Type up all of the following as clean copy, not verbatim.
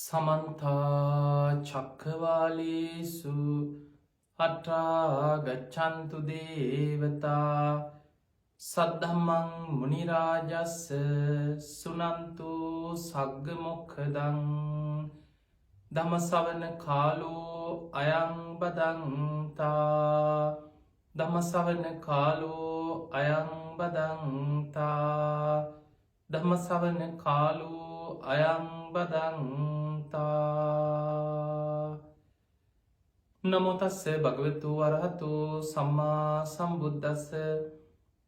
සමන්තා චක්කවාලේසු අට්ඨා ගච්ඡන්තු දේවතා සද්ධම්මං මුනි රාජස්ස සුනන්තු සග්ග මොක්ඛදං ධම්ම ශ්‍රවණ කාලෝ අයං බදන්තා ධම්ම ශ්‍රවණ කාලෝ අයං බදන්තා ධම්ම ශ්‍රවණ කාලෝ අයං බදන්තා. නමෝ තස්ස භගවතු වරහතු සම්මා සම්බුද්දස්ස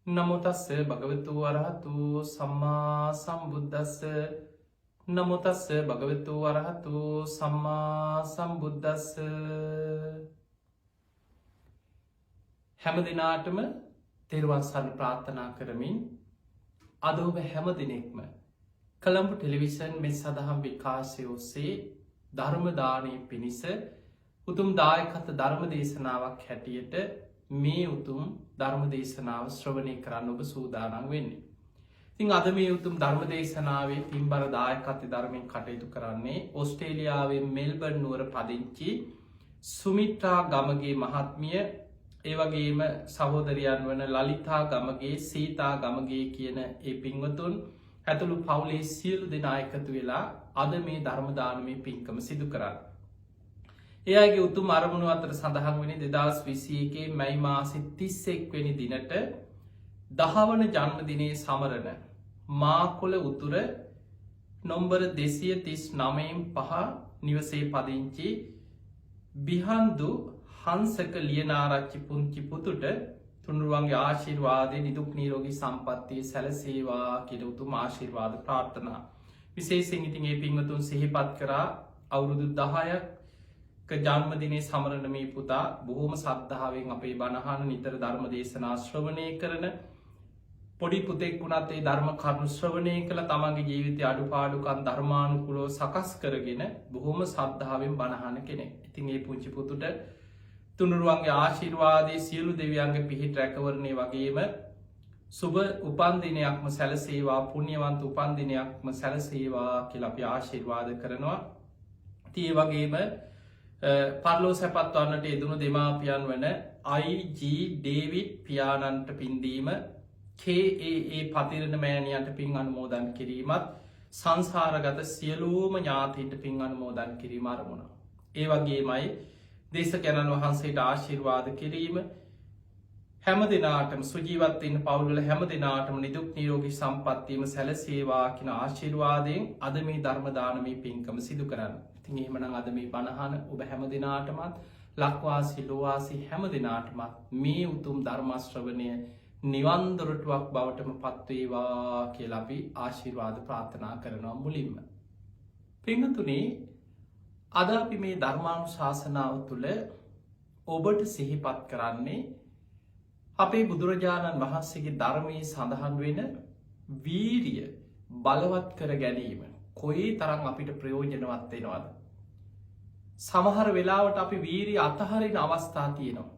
නමෝ තස්ස භගවතු වරහතු සම්මා සම්බුද්දස්ස නමෝ තස්ස භගවතු වරහතු සම්මා සම්බුද්දස්ස. හැම දිනාටම තෙරුවන් සරණ ප්‍රාර්ථනා කරමින් අද ඔබ හැම දිනෙකම කළඹු ටෙලිවිෂන් මේ සදහම් විකාශය ඔස්සේ ධර්ම දානය පිණිස උතුම් දායකත්ව ධර්ම දේශනාවක් හැටියට මේ උතුම් ධර්ම දේශනාව ශ්‍රවණය කරන්න ඔබ සූදානම් වෙන්නේ. ඉතින් අද මේ උතුම් ධර්ම දේශනාවේ පින්බර දායකත්ව ධර්මයෙන් කටයුතු කරන්නේ ඕස්ට්‍රේලියාවේ මෙල්බර්න් නුවර පදිංචි සුමිත්‍රා ගමගේ මහත්මිය, ඒ වගේම සහෝදරයන් වන ලලිතා ගමගේ, සීතා ගමගේ කියන ඒ පින්වතුන් ඇතුළු පවුලේ සියලු දෙනා එකතු වෙලා අද මේ ධර්ම දානමය පින්කම සිදු කරන්න. ඒ අයගේ උතුම් අරමුණු අතර සඳහන් වෙන්නේ 2021 මැයි මාසේ 31 වෙනි දිනට 10 වන ජන්මදිනයේ සමරන මාකොළ උතුර නොම්බර 239/5 නිවසේ පදිංචි බිහන්දු හංසක ලියනාරච්චි පුංචි පුතුට තුනුරුවන්ගේ ආශිර්වාදය නිදුක් නිරෝගී සම්පන්නිය සැලසේවා කියලා උතුම් ආශිර්වාද ප්‍රාර්ථනා. විශේෂයෙන් ඉතින් මේ පින්වතුන් සිහිපත් කරා අවුරුදු 10ක ජන්මදිනයේ සමරන මේ පුතා බොහොම ශ්‍රද්ධාවෙන් අපේ බණ අහන, නිතර ධර්ම දේශනා ශ්‍රවණය කරන පොඩි පුතෙක් වුණත් ඒ ධර්ම කරුණු ශ්‍රවණය කළ තමන්ගේ ජීවිතයේ අඩුපාඩුකම් ධර්මානුකූලව සකස් කරගෙන බොහොම ශ්‍රද්ධාවෙන් බණ අහන කෙනෙක්. ඉතින් මේ පුංචි පුතුට තුනුරුවන්ගේ ආශිර්වාදයේ සියලු දෙවියන්ගේ පිහිට රැකවරණය වගේම සුබ උපන්දිනයක්ම සැලසේවා, පුණ්‍යවන්ත උපන්දිනයක්ම සැලසේවා කියලා අපි ආශිර්වාද කරනවා. ඒ වගේම පරලෝ සැපත් වන්නට යෙදුණු දෙමාපියන් වන I.G. ඩේවිඩ් පියාණන්ට පින්දීම, KAA පතිරණ මෑණියන්ට පින් අනුමෝදන් කිරීමත්, සංසාරගත සියලුම ඥාතීන්ට පින් අනුමෝදන් කිරීම අරමුණ. ඒ වගේමයි දේශකයන්න් වහන්සේට ආශිර්වාද කිරීම, හැම දිනාටම සුජීවත් වෙන්න පවුල්වල හැම දිනාටම නිදුක් නිරෝගී සම්පන්නියම සැලසේවා කියන ආශිර්වාදයෙන් අද මේ ධර්ම දානමය පින්කම සිදු කරන්න. ඉතින් එහෙමනම් අද මේ බණහන ඔබ හැම දිනාටමත් ලක්වාසී ලෝවාසී හැම දිනාටමත් මේ උතුම් ධර්ම ශ්‍රවණය නිවන් දොරටුවක් බවටම පත් වේවා කියලා අපි ආශිර්වාද ප්‍රාර්ථනා කරනවා මුලින්ම. පින්තුනේ, අද අපි මේ ධර්මානුශාසනාව තුළ ඔබට සිහිපත් කරන්නේ අපේ බුදුරජාණන් වහන්සේගේ ධර්මයේ සඳහන් වෙන වීරිය බලවත් කර ගැනීම කොයි තරම් අපිට ප්‍රයෝජනවත් වෙනවද. සමහර වෙලාවට අපි වීරිය අතහරින අවස්ථා තියෙනවා.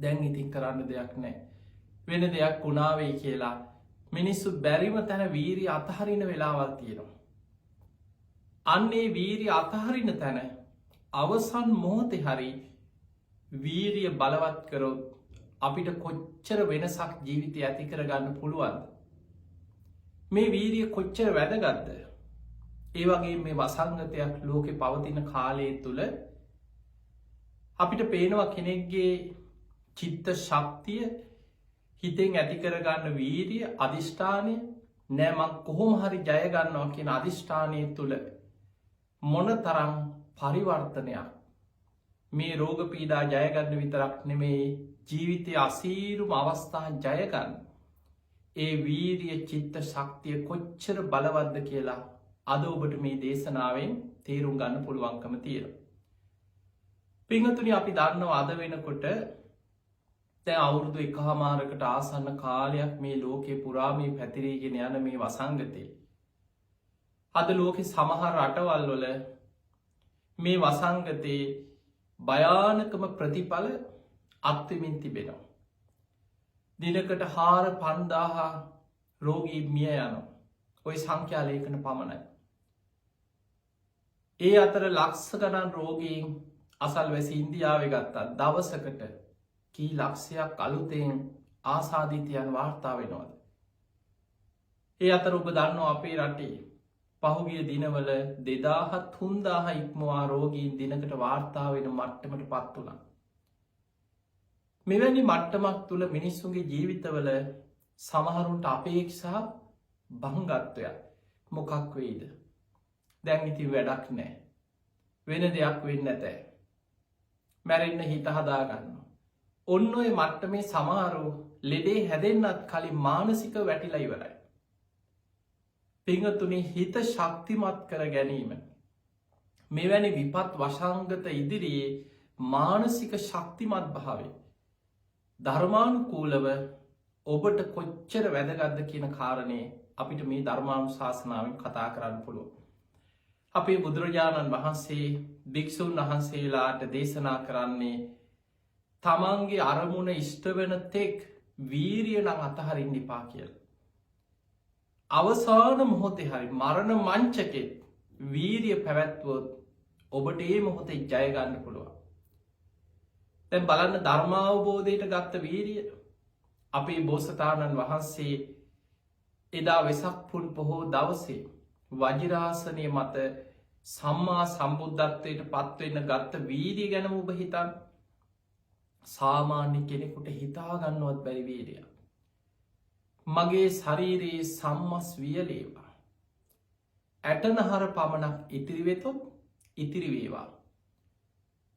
දැන් ඉතින් කරන්න දෙයක් නැහැ, වෙන දෙයක් වුණා වෙයි කියලා මිනිස්සු බැරිම තැන වීරිය අතහරින වෙලාවල් තියෙනවා. අන්නේ වීරිය අතහරින තැන අවසන් මොහොතේ හරි වීරිය බලවත් කරොත් අපිට කොච්චර වෙනසක් ජීවිතය ඇති කරගන්න පුළුවන්ද? මේ වීරිය කොච්චර වැදගත්ද? ඒ වගේ මේ වසංගතයක් ලෝකේ පවතින කාලය තුල අපිට පේනවා කෙනෙක්ගේ චිත්ත ශක්තිය, හිතෙන් ඇති කරගන්න වීරිය, අදිෂ්ඨානය, නෑ මං කොහොම හරි ජය ගන්නවා කියන අදිෂ්ඨානය තුල මොනතරම් පරිවර්තනයක්, මේ රෝග පීඩා ජයගන්න විතරක් නෙමේ ජීවිතය අසීරුම අවස්ථා ජයගන්න ඒ වීරිය චිත්ත ශක්තිය කොච්චර බලවත්ද කියලා අද ඔබට මේ දේශනාවෙන් තේරුම් ගන්න පුළුවන්කම තියෙනවා. පින්වතුනි, අපි දන්නවා අද වෙනකොට දැන් අවුරුදු 1කමාරකට ආසන්න කාලයක් මේ ලෝකේ පුරා මේ පැතිරීගෙන යන මේ වසංගතේ අද ලෝකෙ සමහර රටවල් වල මේ වසංගතේ භයානකම ප්‍රතිඵල අත්වෙමින් තිබෙනවා. දිනකට 4-5,000 රෝගී මිය යනවා. ඔය සංඛ්‍යා ලේඛන පමණයි. ඒ අතර ලක්ෂ ගණන් රෝගීන් අසල්වැසි ඉන්දියාවේ ගත්තා දවසකට කී ලක්ෂයක් අලුතෙන් ආසාධිතයන් වාර්තා වෙනවාද. ඒ අතර ඔබ දන්න අපේ රටේ පහුගිය දිනවල 2300 ඉක්මවා රෝගීන් දිනකට වාර්තා වෙන මට්ටමට පත් වුණා. මෙවැනි මට්ටමක් තුළ මිනිස්සුන්ගේ ජීවිතවල සමහරුන්ට අපේක්ෂා බංගත්වයක් මොකක් වෙයිද. දැන් ඉතින් වැඩක් නෑ. වෙන දෙයක් වෙන්න ඇතෑ. මැරෙන්න හිත හදාගන්න. ඔන්න ඔය මට්ටමේ සමහරු ලෙඩේ හැදෙන්න්නත් කලින් මානසික වැටිලා ඉවරයි. පිංහතුනේ හිත ශක්තිමත් කර ගැනීම. මෙවැනි විපත් වශංගත ඉදිරියේ මානසික ශක්තිමත් භාවේ. ධර්මානුකූලව ඔබට කොච්චර වැදගත්ද කියන කාරණය අපිට මේ ධර්මානු ශාසනාවෙන් කතා කරන්න පුළුව. අපේ බුදුරජාණන් වහන්සේ භික්‍ෂූන් වහන්සේලාට දේශනා කරන්නේ තමන්ගේ අරමුණ ඉෂ්ටවෙන තෙක් වීරිය නම් අතහරින් නිපා කියල. අවසාන මොහොතේ හරි මරණ මංචකෙත් වීරිය පැවැත්වොත් ඔබට ඒ මොහොතේ ජයගන්න පුළුවන්. දැන් බලන්න ධර්මාවබෝධයට ගත්ත වීරිය අපේ බෝසතාණන් වහන්සේ එදා වෙසක් පුන් පොහෝ දවසේ වජිරාසනය මත සම්මා සම්බුද්ධත්වයට පත්වවෙන්න ගත්ත වීරිය ගැනම ඔබ හිතන් සාමාන්‍ය කෙනෙකුට හිතාගන්නවත් බැරි වීරිය. මගේ ශරීරයේ සම්මස් වියලේවා. ඇටනහර පමණක් ඉතිරිවෙතොත් ඉතිරිවේවා.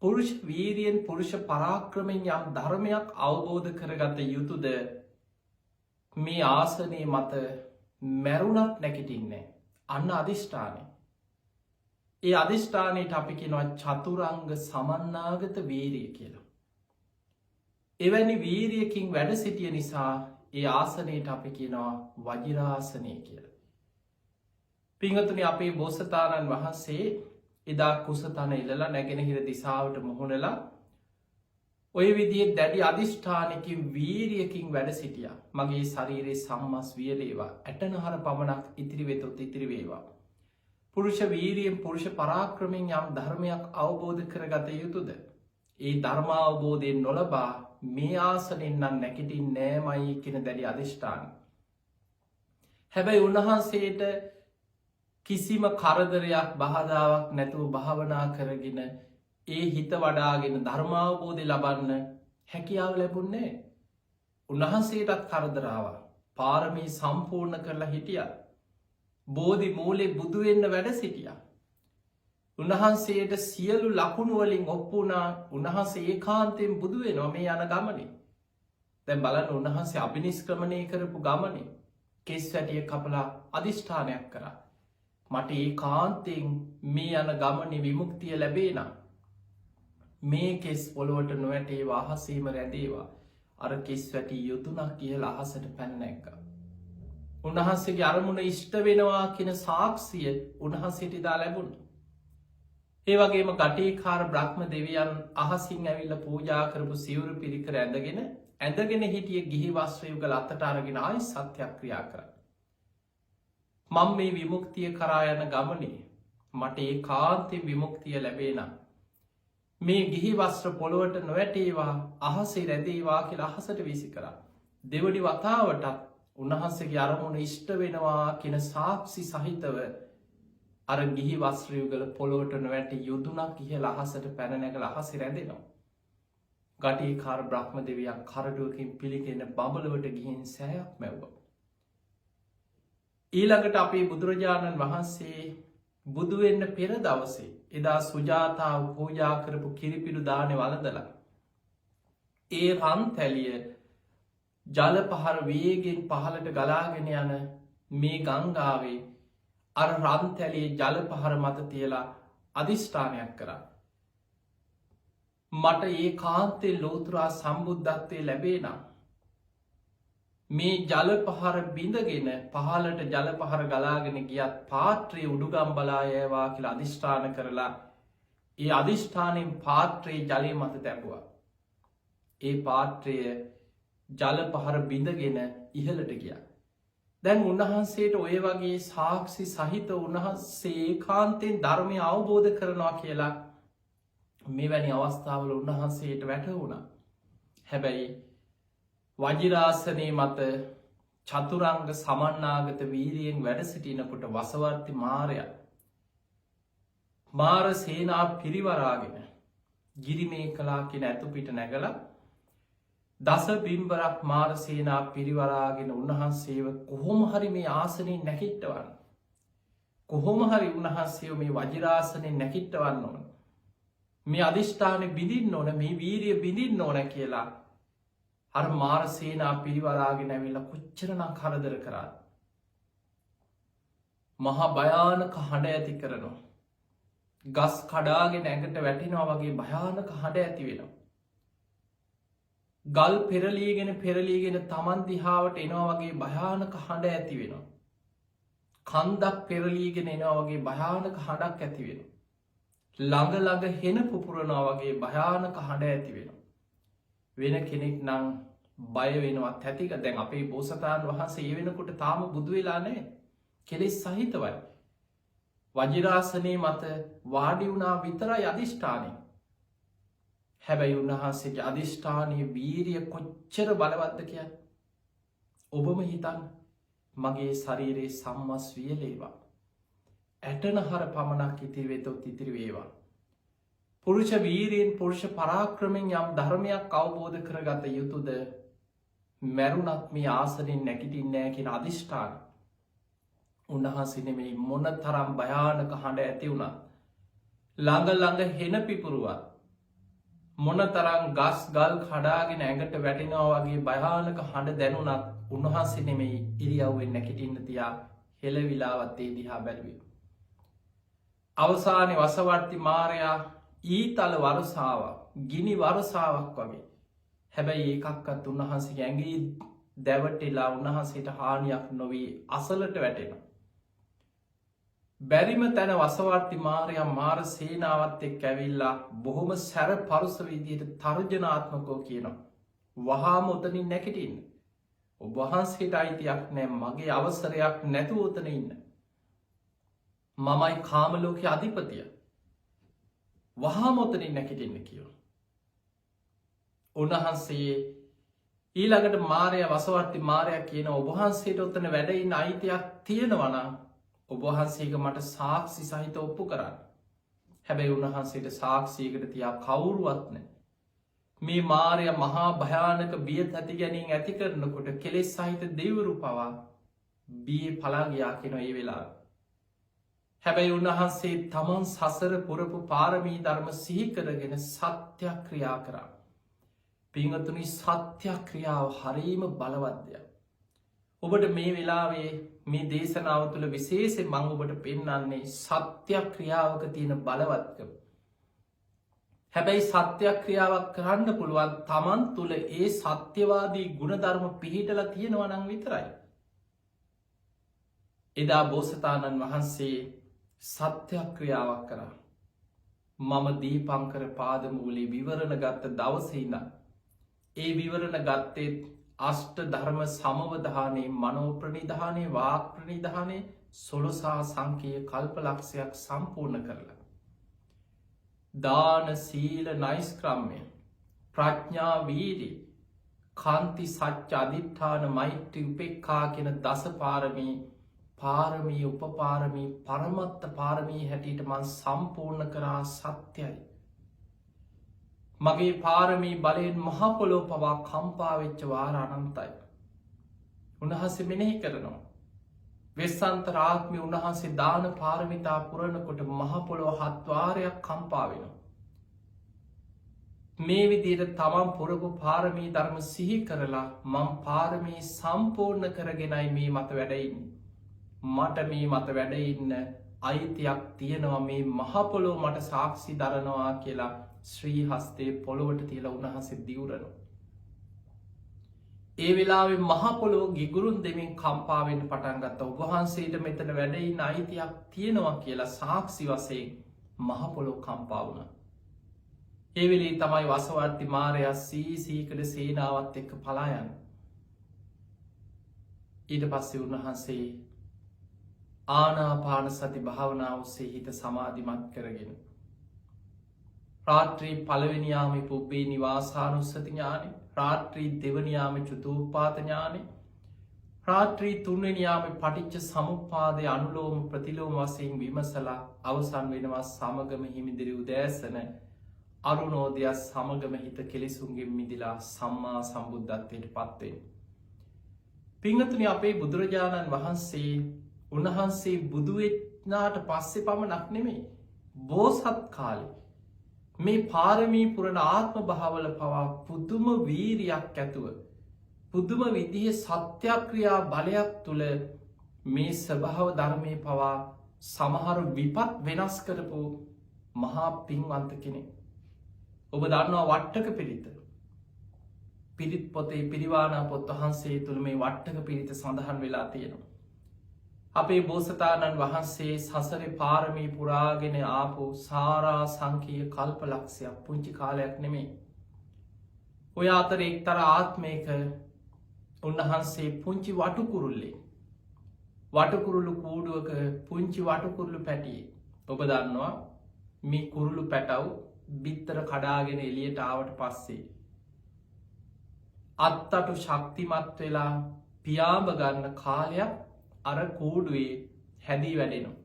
පුරුෂ වීරියෙන් පුරුෂ පරාක්‍රමෙන් යම් ධර්මයක් අවබෝධ කරගත යුතුද මේ ආසනය මත මැරුණත් නැකිටින්නේ. අන්න අධිෂ්ඨානය. ඒ අධිෂ්ඨානයට අපි කෙනවා චතුරංග සමන්නාගත වීරිය කියලා. එවැනි වීරියකින් වැඩ සිටිය නිසා ඒ ආසනයට අපි කියනවා වජිරාසනය කියලා. පිංහතුනි අපේ බෝසතාණන් වහන්සේ එදා කුසතන ඉලලා නැගෙනහිර දිසාවට මුහුණලා ඔය විදිිය දැඩි අධිෂ්ඨානකින් වීරියකින් වැඩ සිටිය මගේ ශරීරයේ සම්මස් වියලේවා ඇටනහර පමණක් ඉතිරිවෙතොත් ඉතිරිවේවා. පුරුෂ වීරියෙන් පුරුෂ පරාක්‍රමෙන් යම් ධර්මයක් අවබෝධ කරගත යුතුද. ඒ ධර්මාවබෝධයෙන් නොලබා මේ ආසනෙන්නම් නැකිටින් නෑමයි කෙන දැඩි අධිෂ්ඨාන. හැබැයි උන්වහන්සේට කිසිම කරදරයක් බහදාවක් නැතුව භාවනා කරගෙන ඒ හිත වඩාගෙන ධර්මාවබෝධය ලබන්න හැකියාව ලැබුන්නේ. උන්වහන්සේටත් කරදරාව පාරමී සම්පූර්ණ කරලා හිටිය. බෝධි මූලෙ බුදුවෙන්න වැඩ සිටිය. උන්වහන්සේට සියලු ලකුණුවලින් ඔප්පුනා උන්වහන්සේ ඒ කාන්තයෙන් බුදුවේ නොමේ යන ගමනේ. දැන් බලන්න උන්වහන්සේ අභිනිස්ක්‍රමණය කරපු ගමනේ කෙස් වැටිය කපලා අධිෂ්ඨානයක් කරා. මට ඒ කාන්තයෙන් මේ යන ගමනි විමුක්තිය ලැබේනම් මේ කෙස් පොළොවට නොවැටේ වාහසීම රැඳේවා අර කෙස් වැටි යුතුනක් කියල අහසට පැන්න එක. උන්වහන්සේගේ අරමුණ ඉෂ්ට වෙනවා කියන සාක්ෂිය උන්වහන්සේට ඉදා ලැබුණ. ඒ වගේම ගටේකාර බ්‍රහ්ම දෙවියන් අහසින් ඇවිල්ල පූජා කරපු සිවුරු පිරිකර ඇඳගෙන හිටිය ගිහි වස්වයුගල අත්තට අරගෙන ආයි සත්‍යයක් ක්‍රියා කර. මං මේ විමුක්තිය කරා යන ගමනේ මට ඒ කාන්තය විමුක්තිය ලැබේනම්. මේ ගිහි වස්ත්‍ර පොළොවට නොවැටේවා අහසේ රැඳේවා කියලා අහසට විසි කරා. දෙවඩි වතාවටත් උන්වහන්සේගේ අරමුණ ඉෂ්ට වෙනවා කියෙන සාක්ෂි සහිතව අර ගිහි වස්ත්‍රයුගල පොළොවට නොවැට යුදුනක් කියල අහසට පැනනැකල අහසි රැඳෙනවා. ගටේ කාර බ්‍රහ්ම දෙවියක් කරඩුවකින් පිළිගෙන බබලවට ගිහින් සෑයක් මැව්ව. ඊළඟට අපේ බුදුරජාණන් වහන්සේ බුදුවෙන්න පෙර දවසේ එදා සුජාතාව පූජා කරපු කිරිපිඩු දානය වලදලා. ඒ රන් තැලිය ජල පහර වේගෙන් පහලට ගලාගෙන යන මේ ගංගාවේ අර රන් තැලියේ ජල පහර මත තියලා අධිෂ්ඨානයක් කරා. මට ඒ කාන්තේ ලෝතුරා සම්බුද්ධත්වය ලැබේනම්. මේ ජල පහර බිඳගෙන පහලට ජල පහර ගලාගෙන ගියත් පාත්‍රයේ උඩුගම්බලායවා කියලා අධිෂ්ඨාන කරලා ඒ අධිෂ්ඨානයෙන් පාත්‍රයේ ජලය මත තැබවා. ඒ පාත්‍රය ජල පහර බිඳගෙන ඉහලට ගිය. දැන් උන්වහන්සේට ඔය වගේ සාක්ෂි සහිත උන්වහන්සේ කාන්තයෙන් ධර්මය අවබෝධ කරනවා කියලා මෙවැනි අවස්ථාවල උන්වහන්සේට වැටහුණ. හැබැයි වජිරාසනය මත චතුරංග සමන්නාගත වීරියෙන් වැඩ සිටිනකොට වසවර්ති මාරය මාර සේනා පිරිවරාගෙන ගිරිමේ කලා කියෙන ඇතුපිට නැගල දස බිම්බරක් මාර සේනා පිරිවරාගෙන උන්වහන්සේව කොහොම හරි මේ ආසනයෙන් නැකිට්ටවන්න. කොහොම හරි උන්වහන්සේව මේ වජිරාසනයෙන් නැකිට්ටවන්න ඕන. මේ අධිෂ්ඨානය බිඳින්න ඕන, මේ වීරිය බිඳින්න ඕන කියලා අර මාර සේනා පිරිවරාගෙන ඇවිල්ලා කොච්චරනම් කරදර කරාද. මහා භයානක හඬ ඇති කරනවා. ගස් කඩාගෙන ඇඟට වැටෙනවා වගේ භයානක හඬ ඇති වෙනවා. ගල් පෙරලීගෙන තමන් දිහාවට එනවා වගේ භයානක හඬ ඇති වෙනවා. කන්දක් පෙරලීගෙන එනවා වගේ භයානක හඬක් ඇති වෙනවා. ළඟ හෙන පුපුරනවා වගේ භයානක හඬ ඇති වෙනවා. වෙන කෙනෙක් නම් බය වෙනවත් ඇතික. දැන් අපේ බෝසතාණන් වහන්සේ ඒ වෙනකොට තාම බුදු වෙලා නැහැ. කෙලෙස් සහිතවයි. වජිරාසනයේ මත වාඩි වුණා විතරයි අධිෂ්ඨානය. හැබැයි උන්වහන්සේගේ අධිෂ්ඨානයේ වීරිය කොච්චර බලවත්ද කියන්නේ. ඔබම හිතන්න, මගේ ශරීරයේ සම්මස් වියලේවා. ඇටනහර පමණක් ඉතිරි වෙතොත් ඉතිරි වේවා. පුරුෂ වීරියෙන් පුරුෂ පරාක්‍රමෙන් යම් ධර්මයක් අවබෝධ කරගත යුතුද මැරුණත් මේ ආසනෙන් නැගිටින්නේ නැහැ කියන අධිෂ්ඨාන උන්වහන්සේ නෙමෙයි මොන තරම් භයානක හඬ ඇති වුණත් ළඟ හෙන පිපුරුවත් මොන තරම් ගස් ගල් කඩාගෙන ඇඟට වැටෙනවා වගේ භයානක හඬ දැනුණත් උන්වහන්සේ නෙමෙයි ඉරියව්වෙන් නැගිටින්න තියා හෙළවිලාවත් ඒ දිහා බැලුවේ. අවසානයේ වසවර්ති මාරයා ඊතල වරසාවක් ගිනි වරසාවක් වගේ. හැබැයි ඒකක්වත් උන්වහන්සේගේ ඇඟේ දැවටෙලා උන්වහන්සේට හානියක් නොවී අසලට වැටෙනවා. බැරිම තැන වසවර්ති මාරයා මාර සේනාවත් එක්ක ඇවිල්ලා බොහොම සැර පරුස විදියට තර්ජනාත්මකව කියනවා. වහාම උතනින් නැගිටින්න. ඔබ වහන්සේට අයිතියක් නැහැ. මගේ අවසරයක් නැතුව උතන ඉන්න. මමයි කාම ලෝකයේ අධිපතිය. වහාම උතනින් නැගිටින්න කියනවා. උන්වහන්සේ ඊළඟට මාරයා වසවර්ති මාරයා කියන ඔබ වහන්සේට උතන වැඩ ඉන්න අයිතියක් තියෙනවා නම් ඔබ වහන්සේක මට සාක්ෂි සහිත ඔප්පු කරන්න. හැබැයි උන්වහන්සේට සාක්ෂියකට තියා කවුරුවත් නැහැ. මේ මාරයා මහා භයානක බිය තැති ගැනීම ඇති කරනකොට කෙලෙස් සහිත දෙවිවරු පවා බියේ පලා ගියා කියන ඒ වෙලාවේ. හැබැයි උන්වහන්සේ තමන් සසර පුරපු පාරමී ධර්ම සිහි කරගෙන සත්‍යක්‍රියා කරා. පින්වතුනි, සත්‍යක්‍රියාව හරීම බලවත් දෙයක්. ඔබට මේ වෙලාවේ මේ දේශනාව තුළ විශේෂයෙන් මම ඔබට පෙන්වන්නේ සත්‍යක්‍රියාවක තියෙන බලවත්කම. හැබැයි සත්‍යක්‍රියාවක් කරන්න පුළුවන් තමන් තුළ ඒ සත්‍යවාදී ගුණධර්ම පිහිටලා තියෙනවා නම් විතරයි. එදා බෝසතාණන් වහන්සේ සත්‍යක්‍රියාවක් කරා. මම දීපංකර පාදමූලේ විවරණ ගත්ත දවසේ ඉඳන් ඒ විවරණ ගත්තේ අෂ්ට ධර්ම සමවධානයේ මනෝ ප්‍රනිධානයේ වාක් ප්‍රනිධානයේ 16 සංකේය කල්පලක්ෂයක් සම්පූර්ණ කරලා දාන සීල නෛෂ්ක්‍රම්‍ය ප්‍රඥා වීර්ය කාන්ති සත්‍ය අධිඨාන මෛත්‍රී උපේක්ඛා කියන දස පාරමී උපපාරමී පරමත්ත පාරමී හැටියට මං සම්පූර්ණ කරා සත්‍යයි. මගේ පාරමී බලයෙන් මහපොළොව පවා කම්පා වෙච්ච වාර අනන්තයි. උන්වහන්සේ මෙනෙහි කරනවා. වෙස්සන්තර ආත්මේ උන්වහන්සේ දාන පාරමිතා පුරනකොට මහපොළොව 7 වාරයක් කම්පා වෙනවා. මේ විදිහට තමන් පුරපු පාරමී ධර්ම සිහි කරලා මම පාරමී සම්පූර්ණ කරගෙනයි මේ මත වැඩ ඉන්නේ. මට මේ මත වැඩ ඉන්න අයිතියක් තියෙනවා. මේ මහපොළොව මට සාක්ෂි දරනවා කියලා ශ්‍රී හස්තේ පොළොවට තියලා උන්වහන්සේ දිවුරනවා. ඒ වෙලාවේ මහපොළොව ගිගුරුන් දෙමින් කම්පා වෙන්න පටන් ගත්තා. ඔබ වහන්සේට මෙතන වැඩ ඉන්න අයිතියක් තියෙනවා කියලා සාක්ෂි වශයෙන් මහපොළොව කම්පා වුණා. ඒ වෙලේ තමයි වසවර්ති මාරයා සීසීකඩ සේනාවත් එක්ක පලා යන්නේ. ඊට පස්සේ උන්වහන්සේ ආනාපාන සති භාවනාව ඔස්සේ හිත සමාධිමත් කරගෙන රාත්‍රී පළවෙනියාම පුබ්බේ නිවාසානුස්සති ඥානෙ, රාත්‍රී දෙවනියාම චුතෝපාත ඥානෙ, රාත්‍රී තුන්වෙනියාම පටිච්ච සමුප්පාදය අනුලෝම ප්‍රතිලෝම වශයෙන් විමසලා අවසන් වෙනවා සමගම හිමිදිරි උදෑසන අරුණෝදයක් සමගම හිත කෙලෙසුන්ගෙන් මිදිලා සම්මා සම්බුද්ධත්වයට පත්වෙන්. පිංහතුනි, අපේ බුදුරජාණන් වහන්සේ උන්වහන්සේ බුදුවෙච්නාට පස්සෙ පමණක් නෙමේ බෝසත් කාලෙ මේ පාරමී පුරණ ආත්ම භාවල පවා පුදුම වීරියක් ඇතුව පුදුම විදිහ සත්‍යක්‍රියා බලයක් තුළ මේ ස්වභාව ධර්මය පවා සමහර විපත් වෙනස් කරපු මහා පින්වන්ත කෙනෙක්. ඔබ දන්නවා වට්ටක පිරිත. පිරිත් පොතේ පිරිවානා පොත් වහන්සේ තුළ මේ වට්ටක පිරිත සඳහන් වෙලා තියෙනවා. අපේ බෝසතාණන් වහන්සේ සසර පාරමී පුරාගෙන ආපු සාරා සංකීය කල්ප ලක්ෂයක් පුංචි කාලයක් නෙමෙයි. ඔය අතර එක්තර ආත්මයක උන්වහන්සේ පුංචි වටුකුරුල්ලේ වටකුරුළු කූඩුවක පුංචි වටකුරුළු පැටියේ. ඔබ දන්නවා මේ කුරුළු පැටව් බිත්තර කඩාගෙන එලියට ආවට පස්සේ අත්තටු ශක්තිමත් වෙලා පියාඹ ගන්න කාලයක් අර කූඩුවේ හැදී වැඩෙනවා.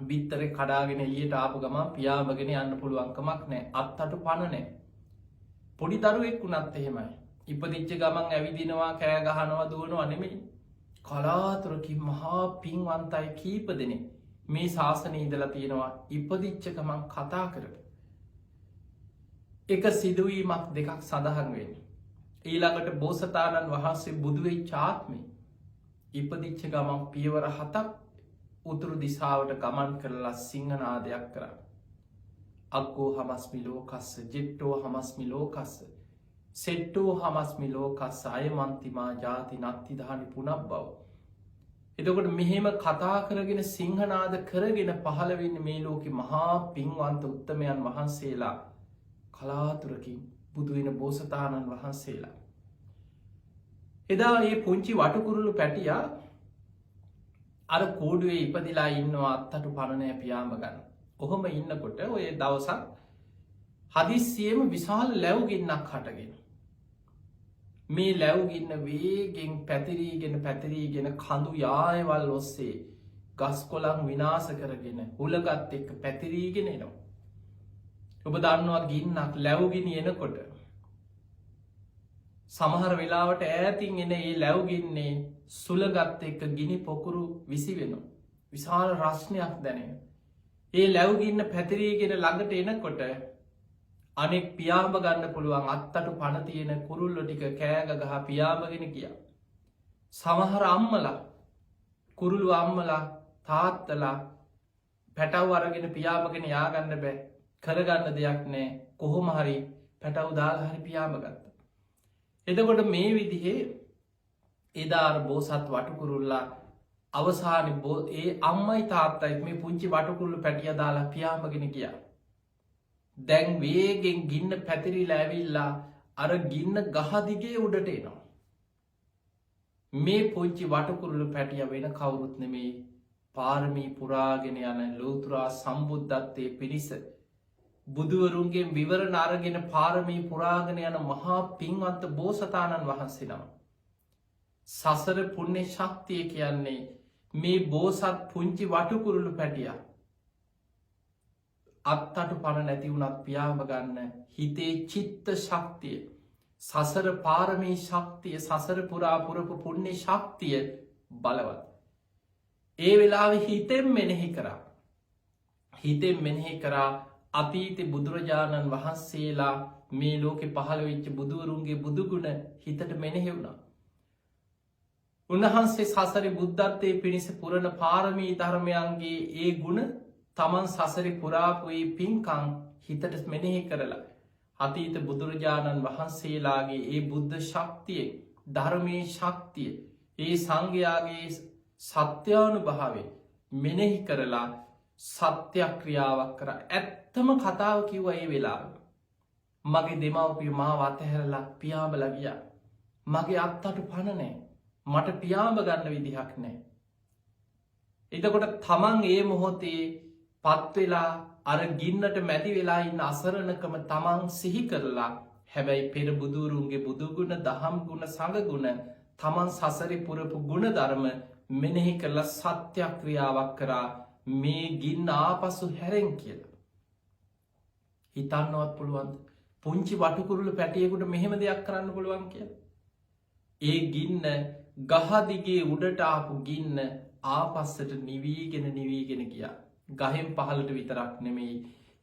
බිත්තර කඩාගෙන එලියට ආපු ගමන් පියාඹගෙන යන්න පුළුවන්කමක් නෑ. අත්තටු පණ නෑ. පොඩි දරුවෙක් වුණත් එහෙමයි. ඉපදිච්ච ගමන් ඇවිදිනවා, කෑ ගහනවා, දුවනවා නෙමෙයි. කලාතුරකින් මහා පින්වන්තයි කීප දෙනෙක් මේ ශාසනයේ ඉඳලා තියෙනවා ඉපදිච්ච ගමන් කතා කරපු. එක සිදුවීමක් දෙකක් සඳහන් වෙන්නේ. ඊළඟට බෝසතාණන් වහන්සේ බුදු වෙච්ච ආත්මේ ඉපදිච්ච ගමන් පියවර 7ක් උතුරු දිසාවට ගමන් කරලා සිංහනාදයක් කරා. අග්ගෝ හමස්මි ලෝකස්ස ජෙට්ටෝ හමස්මි ලෝකස්ස සෙට්ටෝ හමස්මි ලෝකස්ස අයමන්තිමා ජාති නත්තිධානි පුනබ්බව. එතකොට මෙහෙම කතා කරගෙන සිංහනාද කරගෙන පහළ වෙන්නේ මේ ලෝකෙ මහා පින්වන්ත උත්තමයන් වහන්සේලා, කලාතුරකින් බුදු වෙන බෝසතාණන් වහන්සේලා. එදා ඒ පුංචි වටකුරුළු පැටියා අර කෝඩුවේ ඉපදිලා ඉන්නවා අත්තටු පණ නෑ පියාඹ ගන්න. කොහොම ඉන්නකොට ඔය දවසක් හදිස්සියෙම විශාල ලැව්ගින්නක් හටගෙන. මේ ලැව්ගින්න වේගෙන් පැතිරීගෙන කඳු යායවල් ඔස්සේ ගස් කොළන් විනාශ කරගෙන හුලගත් එක්ක පැතිරීගෙන එනවා. ඔබ දන්නවා ගින්නක් ලැව්ගිනි එනකොට සමහර වෙලාවට ඈතින් එන ඒ ලැව්ගින්නේ සුලගත් එක්ක ගිනි පොකුරු විසි වෙනවා. විශාල රස්නයක් දැනෙන. ඒ ලැව්ගින්න පැතිරීගෙන ළඟට එනකොට අනෙක් පියාඹ ගන්න පුළුවන් අත්තටු පණ තියෙන කුරුල්ලො ටික කෑග ගහ පියාඹගෙන ගියා. සමහර අම්මලා කුරුළු අම්මලා තාත්තලා පැටව් අරගෙන පියාඹගෙන යාගන්න බෑ, කරගන්න දෙයක් නෑ, කොහොම හරි පැටව් දාලා හරි පියාඹ ගත්තා. එතකොට මේ විදිහේ එදා බෝසත් වටකුරුල්ලා අවසානයේ ඒ අම්මයි තාත්තයි මේ පුංචි වටකුරුළු පැටියා දාලා පියාඹගෙන ගියා. දැන් වේගෙන් ගින්න පැතිරිලා ඇවිල්ලා අර ගින්න ගහ දිගේ උඩට එනවා. මේ පුංචි වටකුරුළු පැටියා වෙන කවුරුත් නෙමේ, පාරමී පුරාගෙන යන ලෝතුරා සම්බුද්ධත්වයේ පිණිස බුදුවරුන්ගෙන් විවරණ අරගෙන පාරමී පුරාගෙන යන මහා පින්වන්ත බෝසතාණන් වහන්සේ නම. සසර පුණ්‍ය ශක්තිය කියන්නේ මේ බෝසත් පුංචි වටකුරුළු පැටියා අත්තටු පණ නැති වුණත් පියාඹ ගන්න හිතේ චිත්ත ශක්තිය, සසර පාරමී ශක්තිය, සසර පුරා පුරපු පුණ්‍ය ශක්තිය බලවත්. ඒ වෙලාවේ හිතෙන් මෙනෙහි කරා අතීත බුදුරජාණන් වහන්සේලා මේ ලෝකෙ පහළ වෙච්ච බුදුවරුන්ගේ බුදුගුණ හිතට මෙනෙහි වුණා. උන්වහන්සේ සසරේ බුද්ධත්වයේ පිණිස පුරණ පාරමී ධර්මයන්ගේ ඒ ගුණ තමන් සසරි පුරාපුයේ පින්කං හිතට මෙනෙහි කරලා අතීත බුදුරජාණන් වහන්සේලාගේ ඒ බුද්ධ ශක්තිය, ධර්මයේ ශක්තිය, ඒ සංඝයාගේ සත්‍යානු භාවය මෙනෙහි කරලා සත්‍යක්‍රියාවක් කර ඇත්තම කතාව කිව්ව ඒ වෙලාව. මගේ දෙමව්පිය මාව අතහැරලා පියාඹලා ගියා. මගේ අත්තටු පණ නෑ. මට පියාඹ ගන්න විදිහක් නෑ. එතකොට තමන් ඒ මොහොතේ පත්වෙලා අර ගින්නට මැදි වෙලා ඉන්න අසරණකම තමන් සිහි කරලා හැබැයි පෙර බුදුරුන්ගේ බුදුගුණ දහම් ගුණ සඟගුණ තමන් සසරි පුරපු ගුණ ධර්ම මෙනෙහි කරලා සත්‍යක්‍රියාවක් කරා මේ ගින්න ආපසු හැරෙන් කියලා. හිතන්නවත් පුළුවන් පුංචි වටුකුරුල පැටියෙකුට මෙහෙම දෙයක් කරන්න පුළුවන් කියලා. ඒ ගින්න ගහදිගේ උඩට ආපු ගින්න ආපස්සට නිවීගෙන ගියා. ගහෙන් පහලට විතරක් නෙමෙයි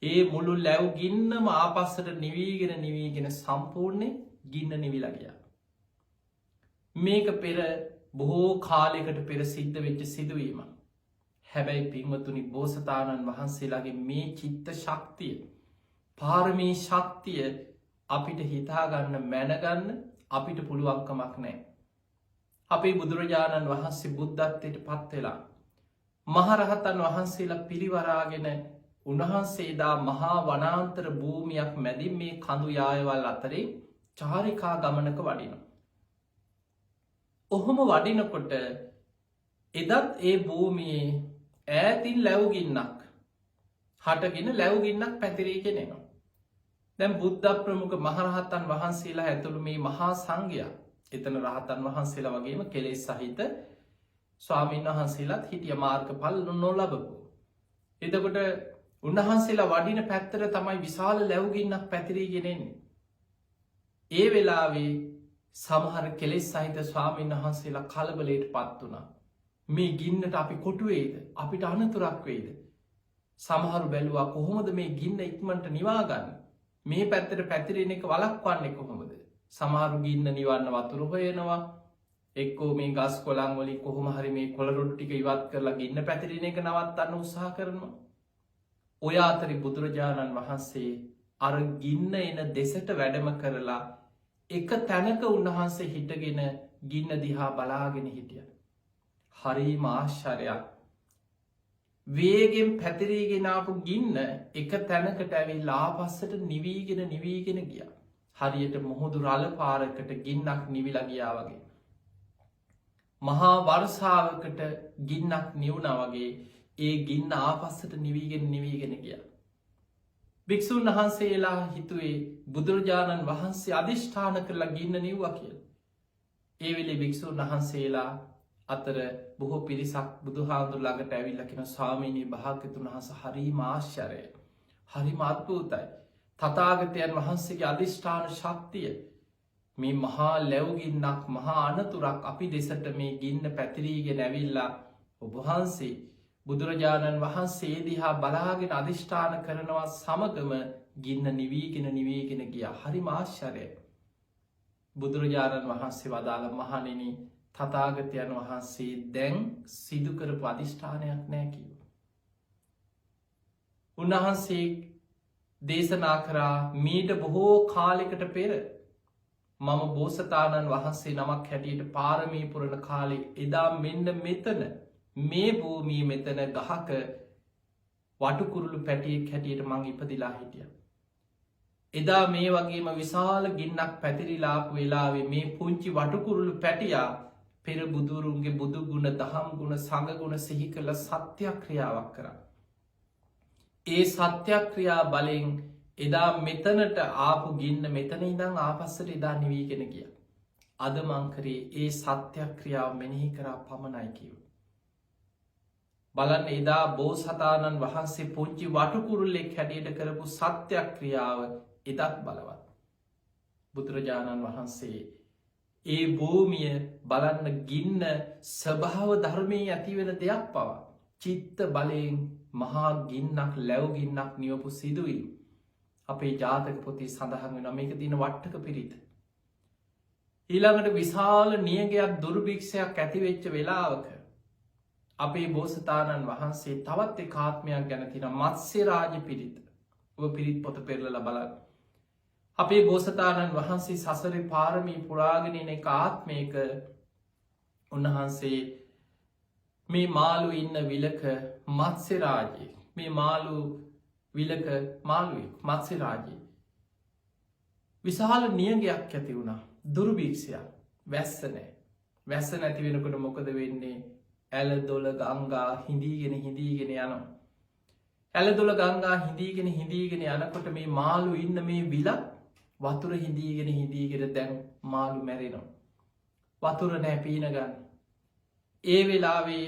ඒ මුළු ලැව් ගින්නම ආපස්සට නිවීගෙන සම්පූර්ණය ගින්න නිවිලා ගියා. මේක පෙර බොහෝ කාලයකට පෙර සිද්ධ වෙච්ච සිදුවීම. හැබැයි පින්වතුනි බෝසතාණන් වහන්සේලාගේ මේ චිත්ත ශක්තිය පාරමී ශක්තිය අපිට හිතාගන්න මැනගන්න අපිට පුළුවන්කමක් නෑ. අපේ බුදුරජාණන් වහන්සේ බුද්ධත්වයට පත්වෙලා මහරහතන් වහන්සේලා පිරිවරාගෙන උන්වහන්සේදා මහා වනාන්තර භූමියක් මැදින් මේ කඳු යායවල් අතරේ චාරිකා ගමනක වඩිනවා. ඔහොම වඩිනකොට එදත් ඒ භූමියේ ඈතින් ලැව්ගින්නක් හටගෙන ලැව්ගින්නක් පැතිරීගෙන එනවා. දැන් බුද්ධ ප්‍රමුඛ මහරහතන් වහන්සේලා ඇතුළු මේ මහා සංඝයා එතන රහතන් වහන්සේලා වගේම කෙලෙස් සහිත ස්වාමීන් වහන්සේලාත් හිටිය මාර්ගඵල නොලබපු. එතකොට උන්වහන්සේලා වඩින පැත්තට තමයි විශාල ලැව්ගින්නක් පැතිරීගෙන එන්නේ. ඒ වෙලාවේ සමහර කෙලෙස් සහිත ස්වාමීන් වහන්සේලා කලබලයට පත් වුණා. මේ ගින්නට අපි කොටු වේද? අපිට අනතුරක් වේද? සමහරු බැලුවා කොහොමද මේ ගින්න ඉක්මනට නිවා ගන්න? මේ පැත්තට පැතිරෙන එක වළක්වන්නේ කොහොමද? සමහරු ගින්න නිවන්න වතුර හොයනවා. එක්කෝ මේ ගස් කොළන් වලින් කොහොම හරි මේ කොළරොඩු ටික ඉවත් කරලා ගින්න පැතිරෙන එක නවත්තන්න උත්සාහ කරනවා. ඔය අතරේ බුදුරජාණන් වහන්සේ අර ගින්න එන දෙසට වැඩම කරලා එක තැනක උන්වහන්සේ හිටගෙන ගින්න දිහා බලාගෙන හිටියා. හරිම ආශ්චර්යයක්. වේගෙන් පැතිරීගෙන ආපු ගින්න එක තැනකට ඇවිල්ලා ආපස්සට නිවීගෙන ගියා. හරියට මුහුදු රළ පාරකට ගින්නක් නිවිලා ගියා වගේ. මහා වර්ෂාවකට ගින්නක් නිවුණා වගේ ඒ ගින්න ආපස්සට නිවීගෙන ගියා. භික්ෂුන් වහන්සේලා හිතුවේ බුදුරජාණන් වහන්සේ අධිෂ්ඨාන කරලා ගින්න නිව්වා කියලා. ඒ වෙලේ භික්ෂුන් වහන්සේලා අතර බොහෝ පිරිසක් බුදුහාමුදුර ළඟට ඇවිල්ලා කියන ස්වාමීනි භාග්‍යතුන් වහන්සේ හරිම ආශ්චර්යයි. හරිම අద్භූතයි. තථාගතයන් වහන්සේගේ අධිෂ්ඨාන ශක්තිය මේ මහා ලැව්ගින්නක් මහා අනතුරක් අපි දෙසට මේ ගින්න පැතිරීගෙන ඇවිල්ලා ඔබ වහන්සේ බුදුරජාණන් වහන්සේ දිහා බලාගෙන අධිෂ්ඨාන කරනවා සමගම ගින්න නිවීගෙන ගියා. හරිම ආශ්චර්යයි. බුදුරජාණන් වහන්සේ වදාළ මහණෙනි තථාගතයන් වහන්සේ දැන් සිදු කරපු අධිෂ්ඨානයක් නෑ කිව්වා. උන්වහන්සේ දේශනා කරා මීට බොහෝ කාලයකට පෙර මම බෝසතාණන් වහන්සේ නමක් හැටියට පාරමී පුරන කාලේ එදා මෙන්න මෙතන මේ භූමියේ මෙතන ගහක වටුකුරුළු පැටියෙක් හැටියට මං ඉපදිලා හිටියා. එදා මේ වගේම විශාල ගින්නක් පැතිරිලා ආපු වෙලාවේ මේ පුංචි වටුකුරුළු පැටියා පෙර බුදුරුන්ගේ බුදු ගුණ දහම් ගුණ සංඝ ගුණ සිහි කළ සත්‍යක්‍රියාවක් කරා. ඒ සත්‍යක්‍රියා බලෙන් එදා මෙතනට ආපු ගින්න මෙතන ඉඳන් ආපස්සට එදා නිවීගෙන ගියා. අද මං කරේ ඒ සත්‍යක්‍රියාව මෙනෙහි කරා පමණයි කිව්වා. බලන්න එදා බෝසතාණන් වහන්සේ පුංචි වටුකුරුල්ලෙක් හැටියට කරපු සත්‍යක්‍රියාව එදත් බලවත්. බුදුරජාණන් වහන්සේ ඒ භූමිය බලන්න ගින්න ස්වභාව ධර්මයේ ඇතිවෙන දෙයක් පවා චිත්ත බලයෙන් මහා ගින්නක් ලැව්ගින්නක් නිවපු සිදුවීම අපේ ජාතක පොතේ සඳහන් වෙනවා. මේක තියෙන වට්ටක පිරිත. ඊළඟට විශාල නියගයක් දුර්භික්ෂයක් ඇතිවෙච්ච වෙලාවක අපේ බෝසතාණන් වහන්සේ තවත් එක් ආත්මයක් ගැන තියෙන මත්ස්‍ය රාජ පිරිත. ඔබ පිරිත් පොත පෙරලලා බලන්න. අපේ බෝසතාණන් වහන්සේ සසරේ පාරමී පුරාගෙන එන එක ආත්මයක උන්වහන්සේ මේ මාළු ඉන්න විලක මත්ස්‍ය රාජයෙක්. මේ මාළු විලක මාළුවෙක් මත්ස්‍ය රාජයෙක්. විශාල නියගයක් ඇති වුණා. දුර්භික්ෂයක්. වැස්ස නැහැ. වැස්ස නැති වෙනකොට මොකද වෙන්නේ? ඇල දොල ගංගා හිඳීගෙන යනවා. ඇල දොල ගංගා හිඳීගෙන යනකොට මේ මාළු ඉන්න මේ විලක් වතුර හිඳීගෙන දැන් මාළු මැරෙනවා. වතුර නෑ පීන ගන්න. ඒ වෙලාවේ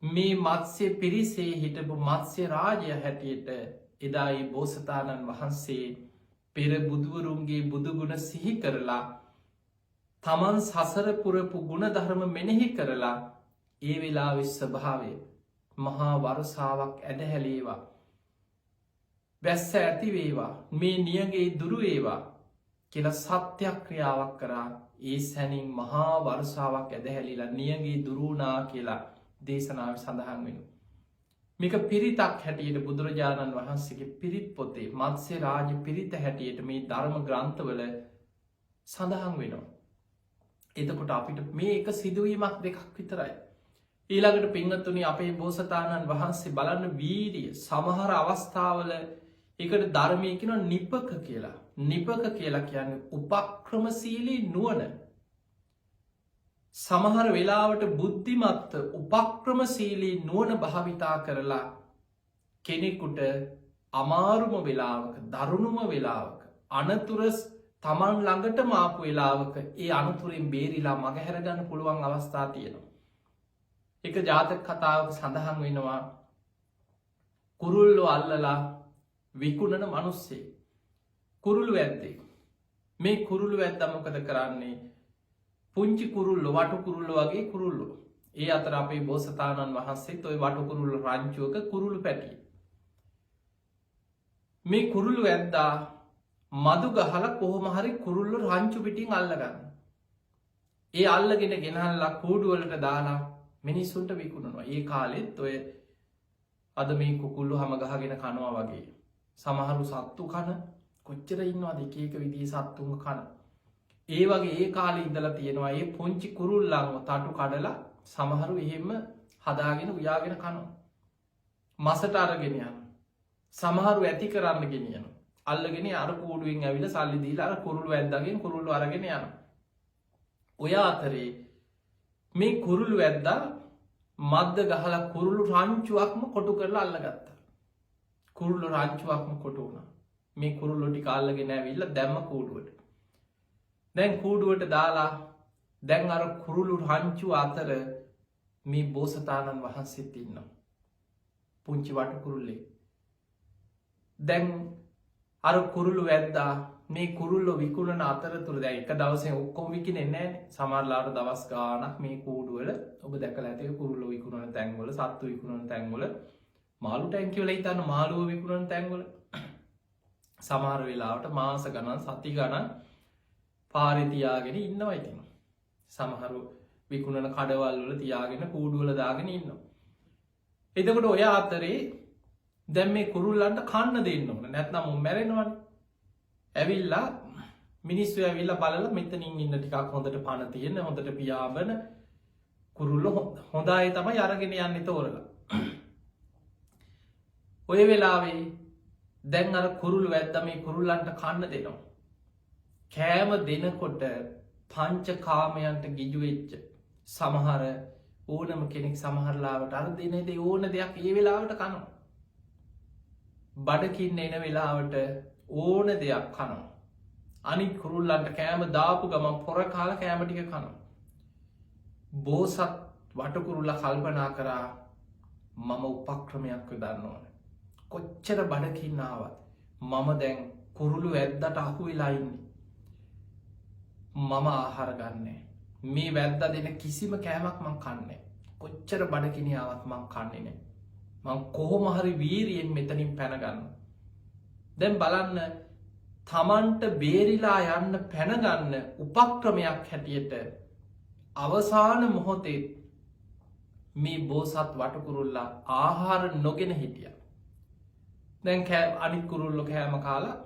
මේ මත්ස්‍ය පිරිසේ හිටපු මත්ස්‍ය රාජය හැටියට එදායි බෝසතාණන් වහන්සේ පෙර බුදුවරුන්ගේ බුදුගුණ සිහි කරලා තමන් සසර පුරපු ගුණ ධර්ම මෙනෙහි කරලා ඒ වෙලාවෙ ස්වභාවය මහා වර්ෂාවක් ඇදහැලේවා. වැස්ස ඇතිවේවා මේ නියගේ දුරුවේවා කියලා සත්‍යක්‍රියාවක් කරා. ඒ සැනින් මහා වර්ෂාවක් ඇදහැලිලා නියගේ දුරුණා කියලා දේශනාව සඳහන් වෙන. මේක පිරිතක් හැටියට බුදුරජාණන් වහන්සේගේ පිරිත් පොතේ මත්ස්‍ය රාජ පිරිත හැටියට මේ ධර්ම ග්‍රන්ථවල සඳහන් වෙනවා. එතකොට අපිට මේ එක සිදුවීමක් දෙකක් විතරයි. ඊළඟට පිංගතුනි අපේ බෝසතාණන් වහන්සේ බලන්න වීරිය සමහර අවස්ථාවල එකට ධර්මය කියන නිපක කියලා. නිපක කියලා කියන්නේ උපක්‍රමශීලී නුවණ. සමහර වෙලාවට බුද්ධිමත්ත උපක්‍රමශීලී නුවණ භාවිතා කරලා කෙනෙකුට අමාරුම වෙලාවක දරුණුම වෙලාවක අනතුරස් තමන් ළඟට මාපු වෙලාවක ඒ අනතුරෙන් බේරිලා මගහැරගන්න පුළුවන් අවස්ථා තියෙනවා. එක ජාතක කතාවක සඳහන් වෙනවා කුරුල්ලෝ අල්ලලා විකුණන මනුස්සේ කුරුළු ඇත්තේ. මේ කුරුළු ඇත්ත මොකද කරන්නේ? පුංචි කුරුල්ලෝ වටු කුරුල්ලෝ වගේ කුරුල්ලෝ. ඒ අතර අපේ බෝසතාණන් වහන්සේත් ඔය වටු කුරුල්ලු රංචුවක කුරුළු පැටිය. මේ කුරුල්ලු ඇද්දා මදු ගහලා කොහොම හරි කුරුල්ලු රංචු පිටින් අල්ලගන්න. ඒ අල්ලගෙන ගෙනල්ලා කූඩුවලට දාලා මිනිස්සුන්ට විකුණනවා. ඒ කාලෙත් ඔය අද මේ කුකුල්ලු හැම ගහගෙන කනවා වගේ. සමහරු සත්තු කන කොච්චර ඉන්නවාද එක එක විදිහේ සත්තුන්ව කන. ඒ වගේ ඒ කාලේ ඉඳලා තියෙනවා මේ පුංචි කුරුල්ලන්ව තටු කඩලා සමහරු එහෙම හදාගෙන උයාගෙන කනවා. මසට අරගෙන යනවා. සමහරු ඇති කරන්න ගෙනියනවා. අල්ලගෙන අර කූඩුවෙන් ඇවිල්ලා සල්ලි දීලා අර කුරුල්ලු ඇද්දාගෙන කුරුල්ලු අරගෙන යනවා. ඔය අතරේ මේ කුරුල්ලු ඇද්දා මද්ද ගහලා කුරුල්ලු රංචුවක්ම කොටු කරලා අල්ලගත්තා. කුරුල්ලු රංචුවක්ම කොටු වුණා. මේ කුරුල්ලු ටික අල්ලගෙන ඇවිල්ලා දැම්ම කූඩුවට. දැන් කූඩුවට දාලා දැන් අර කුරුල්ලු රංචුව අතර මේ බෝසතාණන් වහන්සේත් ඉන්නවා. පුංචි වටු කුරුල්ලේ. දැන් අර කුරුල්ලු වැද්දා මේ කුරුල්ලෝ විකුණන අතරතුර දැන් එක දවසේ ඔක්කොම විකිනෙන්නේ නැහැ. සමහරලාට දවස් ගාණක් මේ කූඩුවල ඔබ දැකලා ඇති කුරුල්ලෝ විකුණන තැන්වල සත්තු විකුණන තැන්වල මාළු ටැංකිය වල හිටන මාළුව විකුණන තැන්වල සමහර වෙලාවට මාස ගණන් සති ගණන් පාරේ තියාගෙන ඉන්නවා. ඉතින් සමහරු විකුණන කඩවල් වල තියාගෙන කූඩුවල දාගෙන ඉන්නවා. එතකොට ඔය අතරේ දැන් මේ කුරුල්ලන්ට කන්න දෙන්න ඕන. නැත්නම් උන් මැරෙනවනේ. ඇවිල්ලා මිනිස්සු ඇවිල්ලා බලලා මෙතනින් ඉන්න ටිකක් හොඳට පණ තියෙන හොඳට පියාඹන කුරුල්ලෝ හොඳයි තමයි අරගෙන යන්නේ තෝරලා. ඔය වෙලාවේ දැන් අර කුරුල්ලු වැද්දා මේ කුරුල්ලන්ට කන්න දෙනවා. කෑම දෙනකොට පංචකාමයන්ට ගිජු වෙච්ච සමහර ඕනම කෙනෙක් සමහරලාවට අර දෙන දේ ඕන දෙයක් ඒ වෙලාවට කනවා. බඩකින්න එන වෙලාවට ඕන දෙයක් කනවා. අනිත් කුරුල්ලන්ට කෑම දාපු ගමන් පොර කාලා කෑම ටික කනවා. බෝසත් වටකුරුල්ලා කල්පනා කරා මම උපක්‍රමයක් යොදන්න ඕන. කොච්චර බඩකින්න ආවත් මම දැන් කුරුළු වැද්දට අහු වෙලා ඉන්නේ. මම ආහාර ගන්නෑ. මේ වැද්දා දෙන කිසිම කෑමක් මං කන්නේ. කොච්චර බඩකින්න ආවත් මං කන්නේ නෑ. මං කොහොම හරි වීරියෙන් මෙතනින් පැන ගන්න. දැන් බලන්න තමන්ට බේරිලා යන්න පැන ගන්න උපක්‍රමයක් හැටියට අවසාන මොහොතේ මේ බෝසත් වටකුරුල්ලා ආහාර නොගෙන හිටියා. දැන් අනිත් කුරුල්ලෝ කෑම කාලා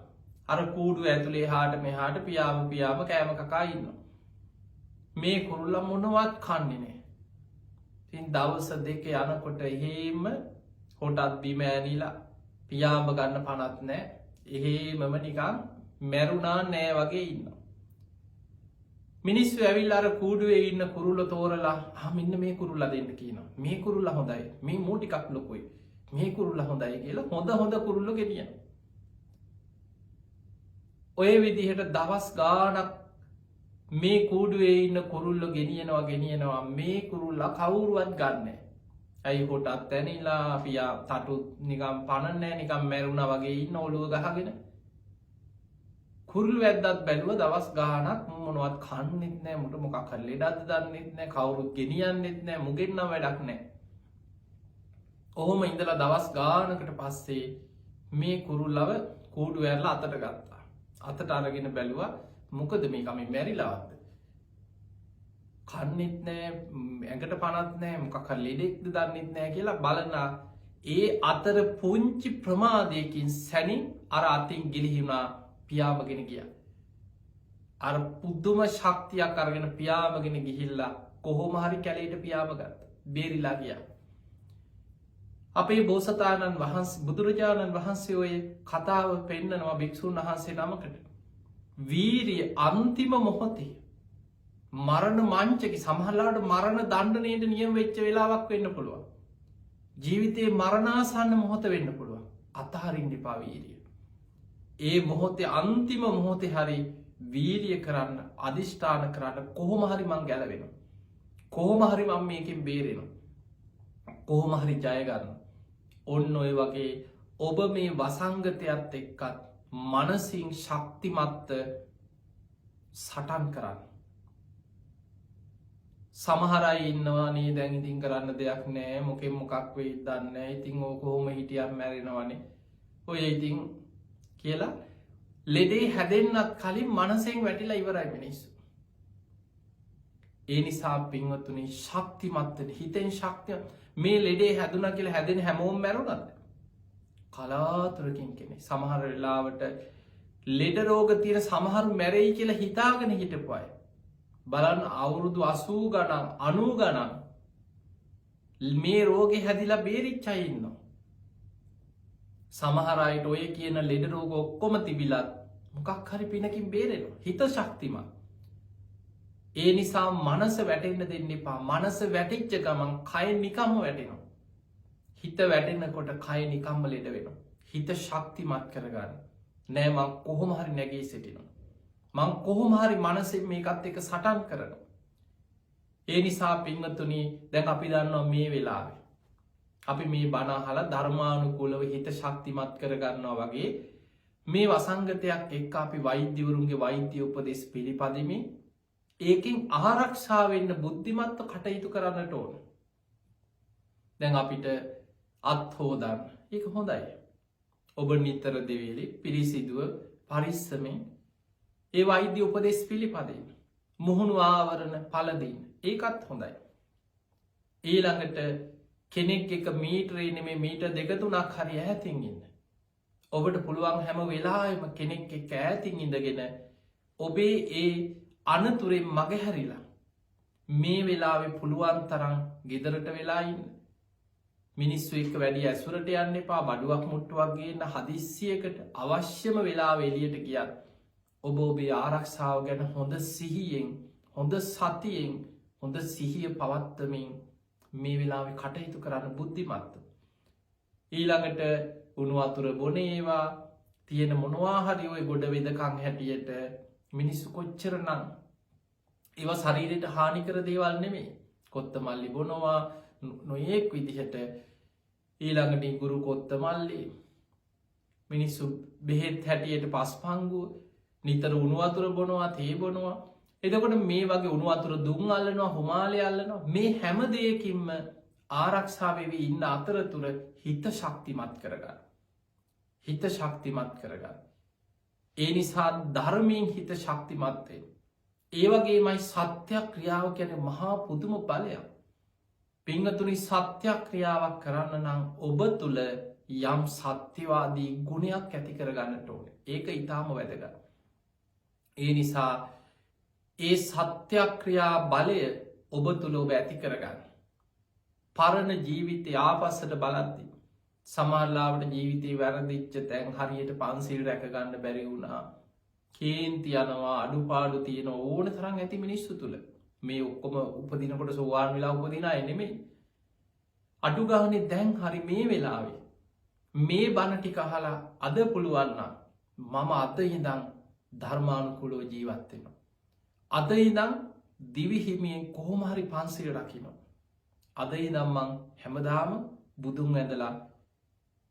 අර කූඩුව ඇතුලේ එහාට මෙහාට පියාඹ කෑම කකා ඉන්නවා. මේ කුරුල්ලා මොනවත් කන්නේ නැහැ. ඉතින් දවස් දෙක යනකොට එහෙම හොටත් බිම ඇනිලා පියාඹ ගන්න පණක් නැහැ. එහෙමම නිකන් මැරුණා නෑ වගේ ඉන්නවා. මිනිස්සු ඇවිල්ලා අර කූඩුවේ ඉන්න කුරුල්ල තෝරලා මෙන්න මේ කුරුල්ලා දෙන්න කියනවා. මේ කුරුල්ලා හොඳයි. මේ මූ ටිකක් ලොකුයි. මේ කුරුල්ලා හොඳයි කියලා හොඳ කුරුල්ලෝ ගෙනියනවා. ඔය විදිහට දවස් ගාණක් මේ කූඩුවේ ඉන්න කුරුල්ලෝ ගෙනියනවා මේ කුරුල්ලා කවුරුවත් ගන්නෑ. ඇයි කොටත් තැනිලා පියා තටු නිකම් පණන්නේ නිකම් මැරුණා වගේ ඉන්න ඔළුව ගහගෙන කුරුල්ලෝ වැද්දත් බැලුව දවස් ගාණක් මොනවත් කන්නෙත් නෑ මුට මොකක් හරි ලෙඩක්ද දන්නෙත් නෑ කවුරුත් ගෙනියන්නෙත් නෑ මුගෙන් නම් වැඩක් නෑ. ඔහොම ඉඳලා දවස් ගානකට පස්සේ මේ කුරුල්ලව කූඩුව ඇරලා අතට ගත්තා. අතට අරගෙන බැලුවා මොකද මේක මේ මැරිලාවත්ද? කන්නෙත් නෑ ඇඟට පනත් නෑ මොකක් හරි ලෙඩෙක්ද දන්නෙත් නෑ කියලා බලනා ඒ අතර පුංචි ප්‍රමාදයකින් සැනින් අර අතින් ගිලිහුණා පියාඹගෙන ගියා. අර පුදුම ශක්තියක් අරගෙන පියාඹගෙන ගිහිල්ලා කොහොම හරි කැලේට පියාඹගත්තා. බේරිලා ගියා. අපේ බෝසතාණන් වහන්සේ බුදුරජාණන් වහන්සේ ඔය කතාව පෙන්නනවා භික්ෂුන් වහන්සේ නමකට. වීරිය අන්තිම මොහොතේ මරණ මංචක සමහරලාට මරණ දණ්ඩනයට නියම වෙච්ච වෙලාවක් වෙන්න පුළුවන්. ජීවිතේ මරණාසන්න මොහොත වෙන්න පුළුවන්. අතහරින්න එපා වීරිය. ඒ මොහොතේ අන්තිම මොහොතේ හරි වීරිය කරන්න අධිෂ්ඨාන කරන්න කොහොම හරි මං ගැලවෙනවා. කොහොම හරි මම මේකෙන් බේරෙනවා. කොහොම හරි ජය ගන්න. ඔන්න ඔය වගේ ඔබ මේ වසංගතයත් එක්කත් මනසින් ශක්තිමත්ව සටන් කරන්න. සමහර අය ඉන්නවා නේ දැන් ඉතින් කරන්න දෙයක් නෑ මොකෙන් මොකක් වෙයිද දන්නේ නෑ ඉතින් ඕක කොහොම හිටියත් මැරෙනවනේ. ඔය ඉතින් කියලා ලෙඩේ හැදෙන්නත් කලින් මනසෙන් වැටිලා ඉවරයි මිනිස්සු. ඒ නිසා පින්වත්තුනි ශක්තිමත් වෙන්න හිතෙන් ශක්තිය මේ ලෙඩේ හැදුනා කියලා හැදෙන හැමෝම මැරුණාද? කලාතුරකින් කෙනෙක්. සමහර වෙලාවට ලෙඩ රෝග තියෙන සමහරු මැරෙයි කියලා හිතාගෙන හිටපු අය. බලන්න අවුරුදු 80 ගණන් 90 ගණන් මේ රෝගේ හැදිලා බේරිච්ච අය ඉන්නවා. සමහර අයට ඔය කියන ලෙඩ රෝග ඔක්කොම තිබිලත් මොකක් හරි පිනකින් බේරෙනවා. හිත ශක්තිමත්. ඒ නිසා මනස වැටෙන්න දෙන්න එපා. මනස වැටිච්ච ගමන් කය නිකම්ම වැටෙනවා. හිත වැටෙනකොට කය නිකම්ම ලෙඩ වෙනවා. හිත ශක්තිමත් කරගන්න. නෑ මං කොහොම හරි නැගී සිටිනවා. මං කොහොම හරි මනසෙන් මේකත් එක්ක සටන් කරනවා. ඒ නිසා පින්වත්තුනි දැන් අපි දන්නවා මේ වෙලාවේ අපි මේ බණ අහලා ධර්මානුකූලව හිත ශක්තිමත් කරගන්නවා වගේ මේ වසංගතයක් එක්ක අපි වෛද්‍යවරුන්ගේ වෛද්‍ය උපදෙස් පිළිපදිමින් ඒකෙන් ආරක්ෂා වෙන්න බුද්ධිමත්ව කටයුතු කරන්නට ඕන. දැන් අපිට අත් හොදන්න. ඒක හොඳයි. ඔබ නිතර දෙවේලේ පිරිසිදුව පරිස්සමෙන් ඒ වෛද්‍ය උපදෙස් පිළිපදින්න. මුහුණු ආවරණ පළදින්න. ඒකත් හොඳයි. ඊළඟට කෙනෙක් එක මීටරේ නෙමෙයි මීටර් 2-3ක් හරි ඈතින් ඉන්න. ඔබට පුළුවන් හැම වෙලාවෙම කෙනෙක් එක්ක ඈතින් ඉඳගෙන ඔබේ ඒ අනතුරෙන් මගහැරිලා මේ වෙලාවේ පුළුවන් තරම් ගෙදරට වෙලා ඉන්න. මිනිස්සු එක්ක වැඩි ඇසුරට යන්න එපා. බඩුවක් මුට්ටුවක් ගේන්න හදිස්සියකට අවශ්‍යම වෙලාවෙ එළියට ගියත් ඔබ ඔබේ ආරක්ෂාව ගැන හොඳ සිහියෙන් හොඳ සතියෙන් හොඳ සිහිය පවත්වමින් මේ වෙලාවේ කටයුතු කරන්න බුද්ධිමත්ව. ඊළඟට උණු වතුර බොන ඒවා තියෙන මොනවා හරි ඔය ගොඩ වෙදකම් හැටියට මිනිස්සු කොච්චරනම් ඒවා ශරීරයට හානි කර දේවල් නෙමෙයි. කොත්තමල්ලි බොනවා නොයෙක් විදිහට ඊළඟට ඉඟුරු කොත්තමල්ලි මිනිස්සු බෙහෙත් හැටියට පස්පංගුව නිතර උණු වතුර බොනවා තේ බොනවා. එතකොට මේ වගේ උණු වතුර දුම් අල්ලනවා හුමාලේ අල්ලනවා. මේ හැම දෙයකින්ම ආරක්ෂා වෙවි ඉන්න අතරතුර හිත ශක්තිමත් කරගන්න. හිත ශක්තිමත් කරගන්න. ඒ නිසා ධර්මයෙන් හිත ශක්තිමත් වෙන්න. ඒ වගේමයි සත්‍යක්‍රියාව කියන්නේ මහා පුදුම බලයක්. පින්වතුනි සත්‍යක්‍රියාවක් කරන්න නම් ඔබ තුල යම් සත්‍යවාදී ගුණයක් ඇති කරගන්නට ඕනේ. ඒක ඊටාම වැදගත්. ඒ නිසා ඒ සත්‍යක්‍රියා බලය ඔබ තුල ඔබ ඇති කරගන්න. පරණ ජීවිතය ආපස්සට බලද්දී සමහරවිට ජීවිතේ වැරදිච්ච තැන් හරියට පන්සිල් රැක ගන්න බැරි වුණා. කේන්ති යනවා අඩුපාඩු තියෙන ඕන තරම් ඇති මිනිස්සු තුළ මේ ඔක්කොම උපදිනකොට සෝවාන් වෙලා උපදින අය නෙමෙයි. අඩු ගානේ දැන් හරි මේ වෙලාවේ මේ බණ ටික අහලා අද පුළුවන් නම් මම අද ඉඳන් ධර්මානුකූලව ජීවත් වෙනවා. අද ඉඳන් දිවි හිමියෙන් කොහොම හරි පන්සිල් රකින්නවා. අද ඉඳන් මං හැමදාම බුදුන් වැඳලා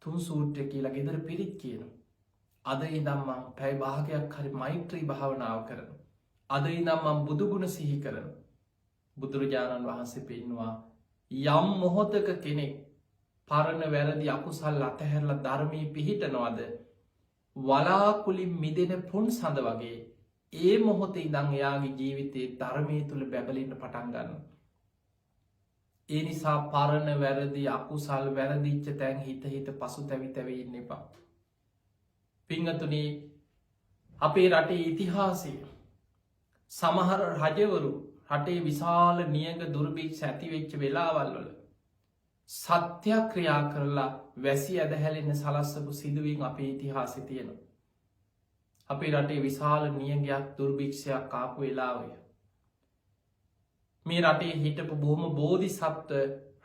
තුන් සූත්‍රය කියලා ගෙදර පිරිත් කියනවා. අද ඉඳන් මං පැය භාගයක් හරි මෛත්‍රී භාවනාව කරනවා. අද ඉඳන් මං බුදු ගුණ සිහි කරනවා. බුදුරජාණන් වහන්සේ පෙන්නවා යම් මොහොතක කෙනෙක් පරණ වැරදි අකුසල් අතහැරලා ධර්මයේ පිහිටනවද වලාකුලින් මිදෙන පුන් සඳ වගේ ඒ මොහොතේ ඉඳන් එයාගේ ජීවිතේ ධර්මයේ තුල බැබලෙන්න පටන් ගන්නවා. ඒ නිසා පරණ වැරදි අකුසල් වැරදිච්ච තැන් හිත පසුතැවි ඉන්න එපා. පින්වතුනි අපේ රටේ ඉතිහාසය සමහර රජවරු රටේ විශාල නියඟ දුර්භික්ෂ ඇති වෙච්ච වෙලාවල් වල සත්‍යක්‍රියා කරලා වැසි ඇදහැලෙන්න සලස්සපු සිදුවීම් අපේ ඉතිහාසයේ තියෙනවා. අපේ රටේ විශාල නියඟයක් දුර්භික්ෂයක් ආපු වෙලාවය මේ රටේ හිටපු බොහොම බෝධිසත්ව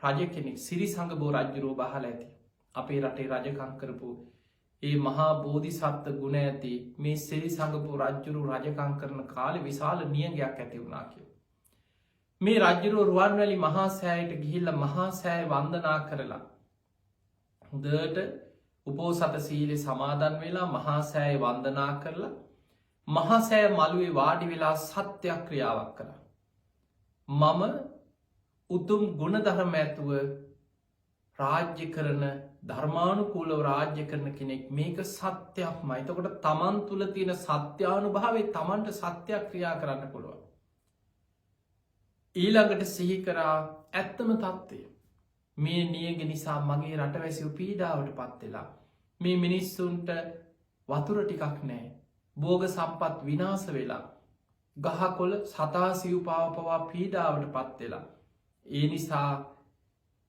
රජ කෙනෙක් සිරිසංගබෝ රජුරෝ බහලා ඇති. අපේ රටේ රජකම් කරපු ඒ මහා බෝධිසත්ව ගුණ ඇති මේ සිරිසංගබෝ රජුරු රජකම් කරන කාලේ විශාල නියඟයක් ඇති වුණා කියලා. මේ රජුරෝ රුවන්වැලි මහා සෑයට ගිහිල්ලා මහා සෑය වන්දනා කරලා හොඳට උපෝසත සීලේ සමාදන් වෙලා මහා සෑය වන්දනා කරලා මහා සෑය මළුවේ වාඩි වෙලා සත්‍යක්‍රියාවක් කළා. මම උතුම් ගුණධර්ම ඇතුව රාජ්‍ය කරන ධර්මානුකූලව රාජ්‍ය කරන කෙනෙක් මේක සත්‍යයක්මයි. එතකොට තමන් තුළ තියෙන සත්‍යානුභාවය තමන්ට සත්‍යක්‍රියා කරන්න පුළුවන්. ඊළඟට සිහි කරා ඇත්තම තත්ත්වය මේ නියඟ නිසා මගේ රටවැසියෝ පීඩාවට පත් වෙලා මේ මිනිස්සුන්ට වතුර ටිකක් නැහැ. භෝග සම්පත් විනාශ වෙලා ගහකොළ සතා සිව්පාව පවා පීඩාවට පත් වෙලා ඒ නිසා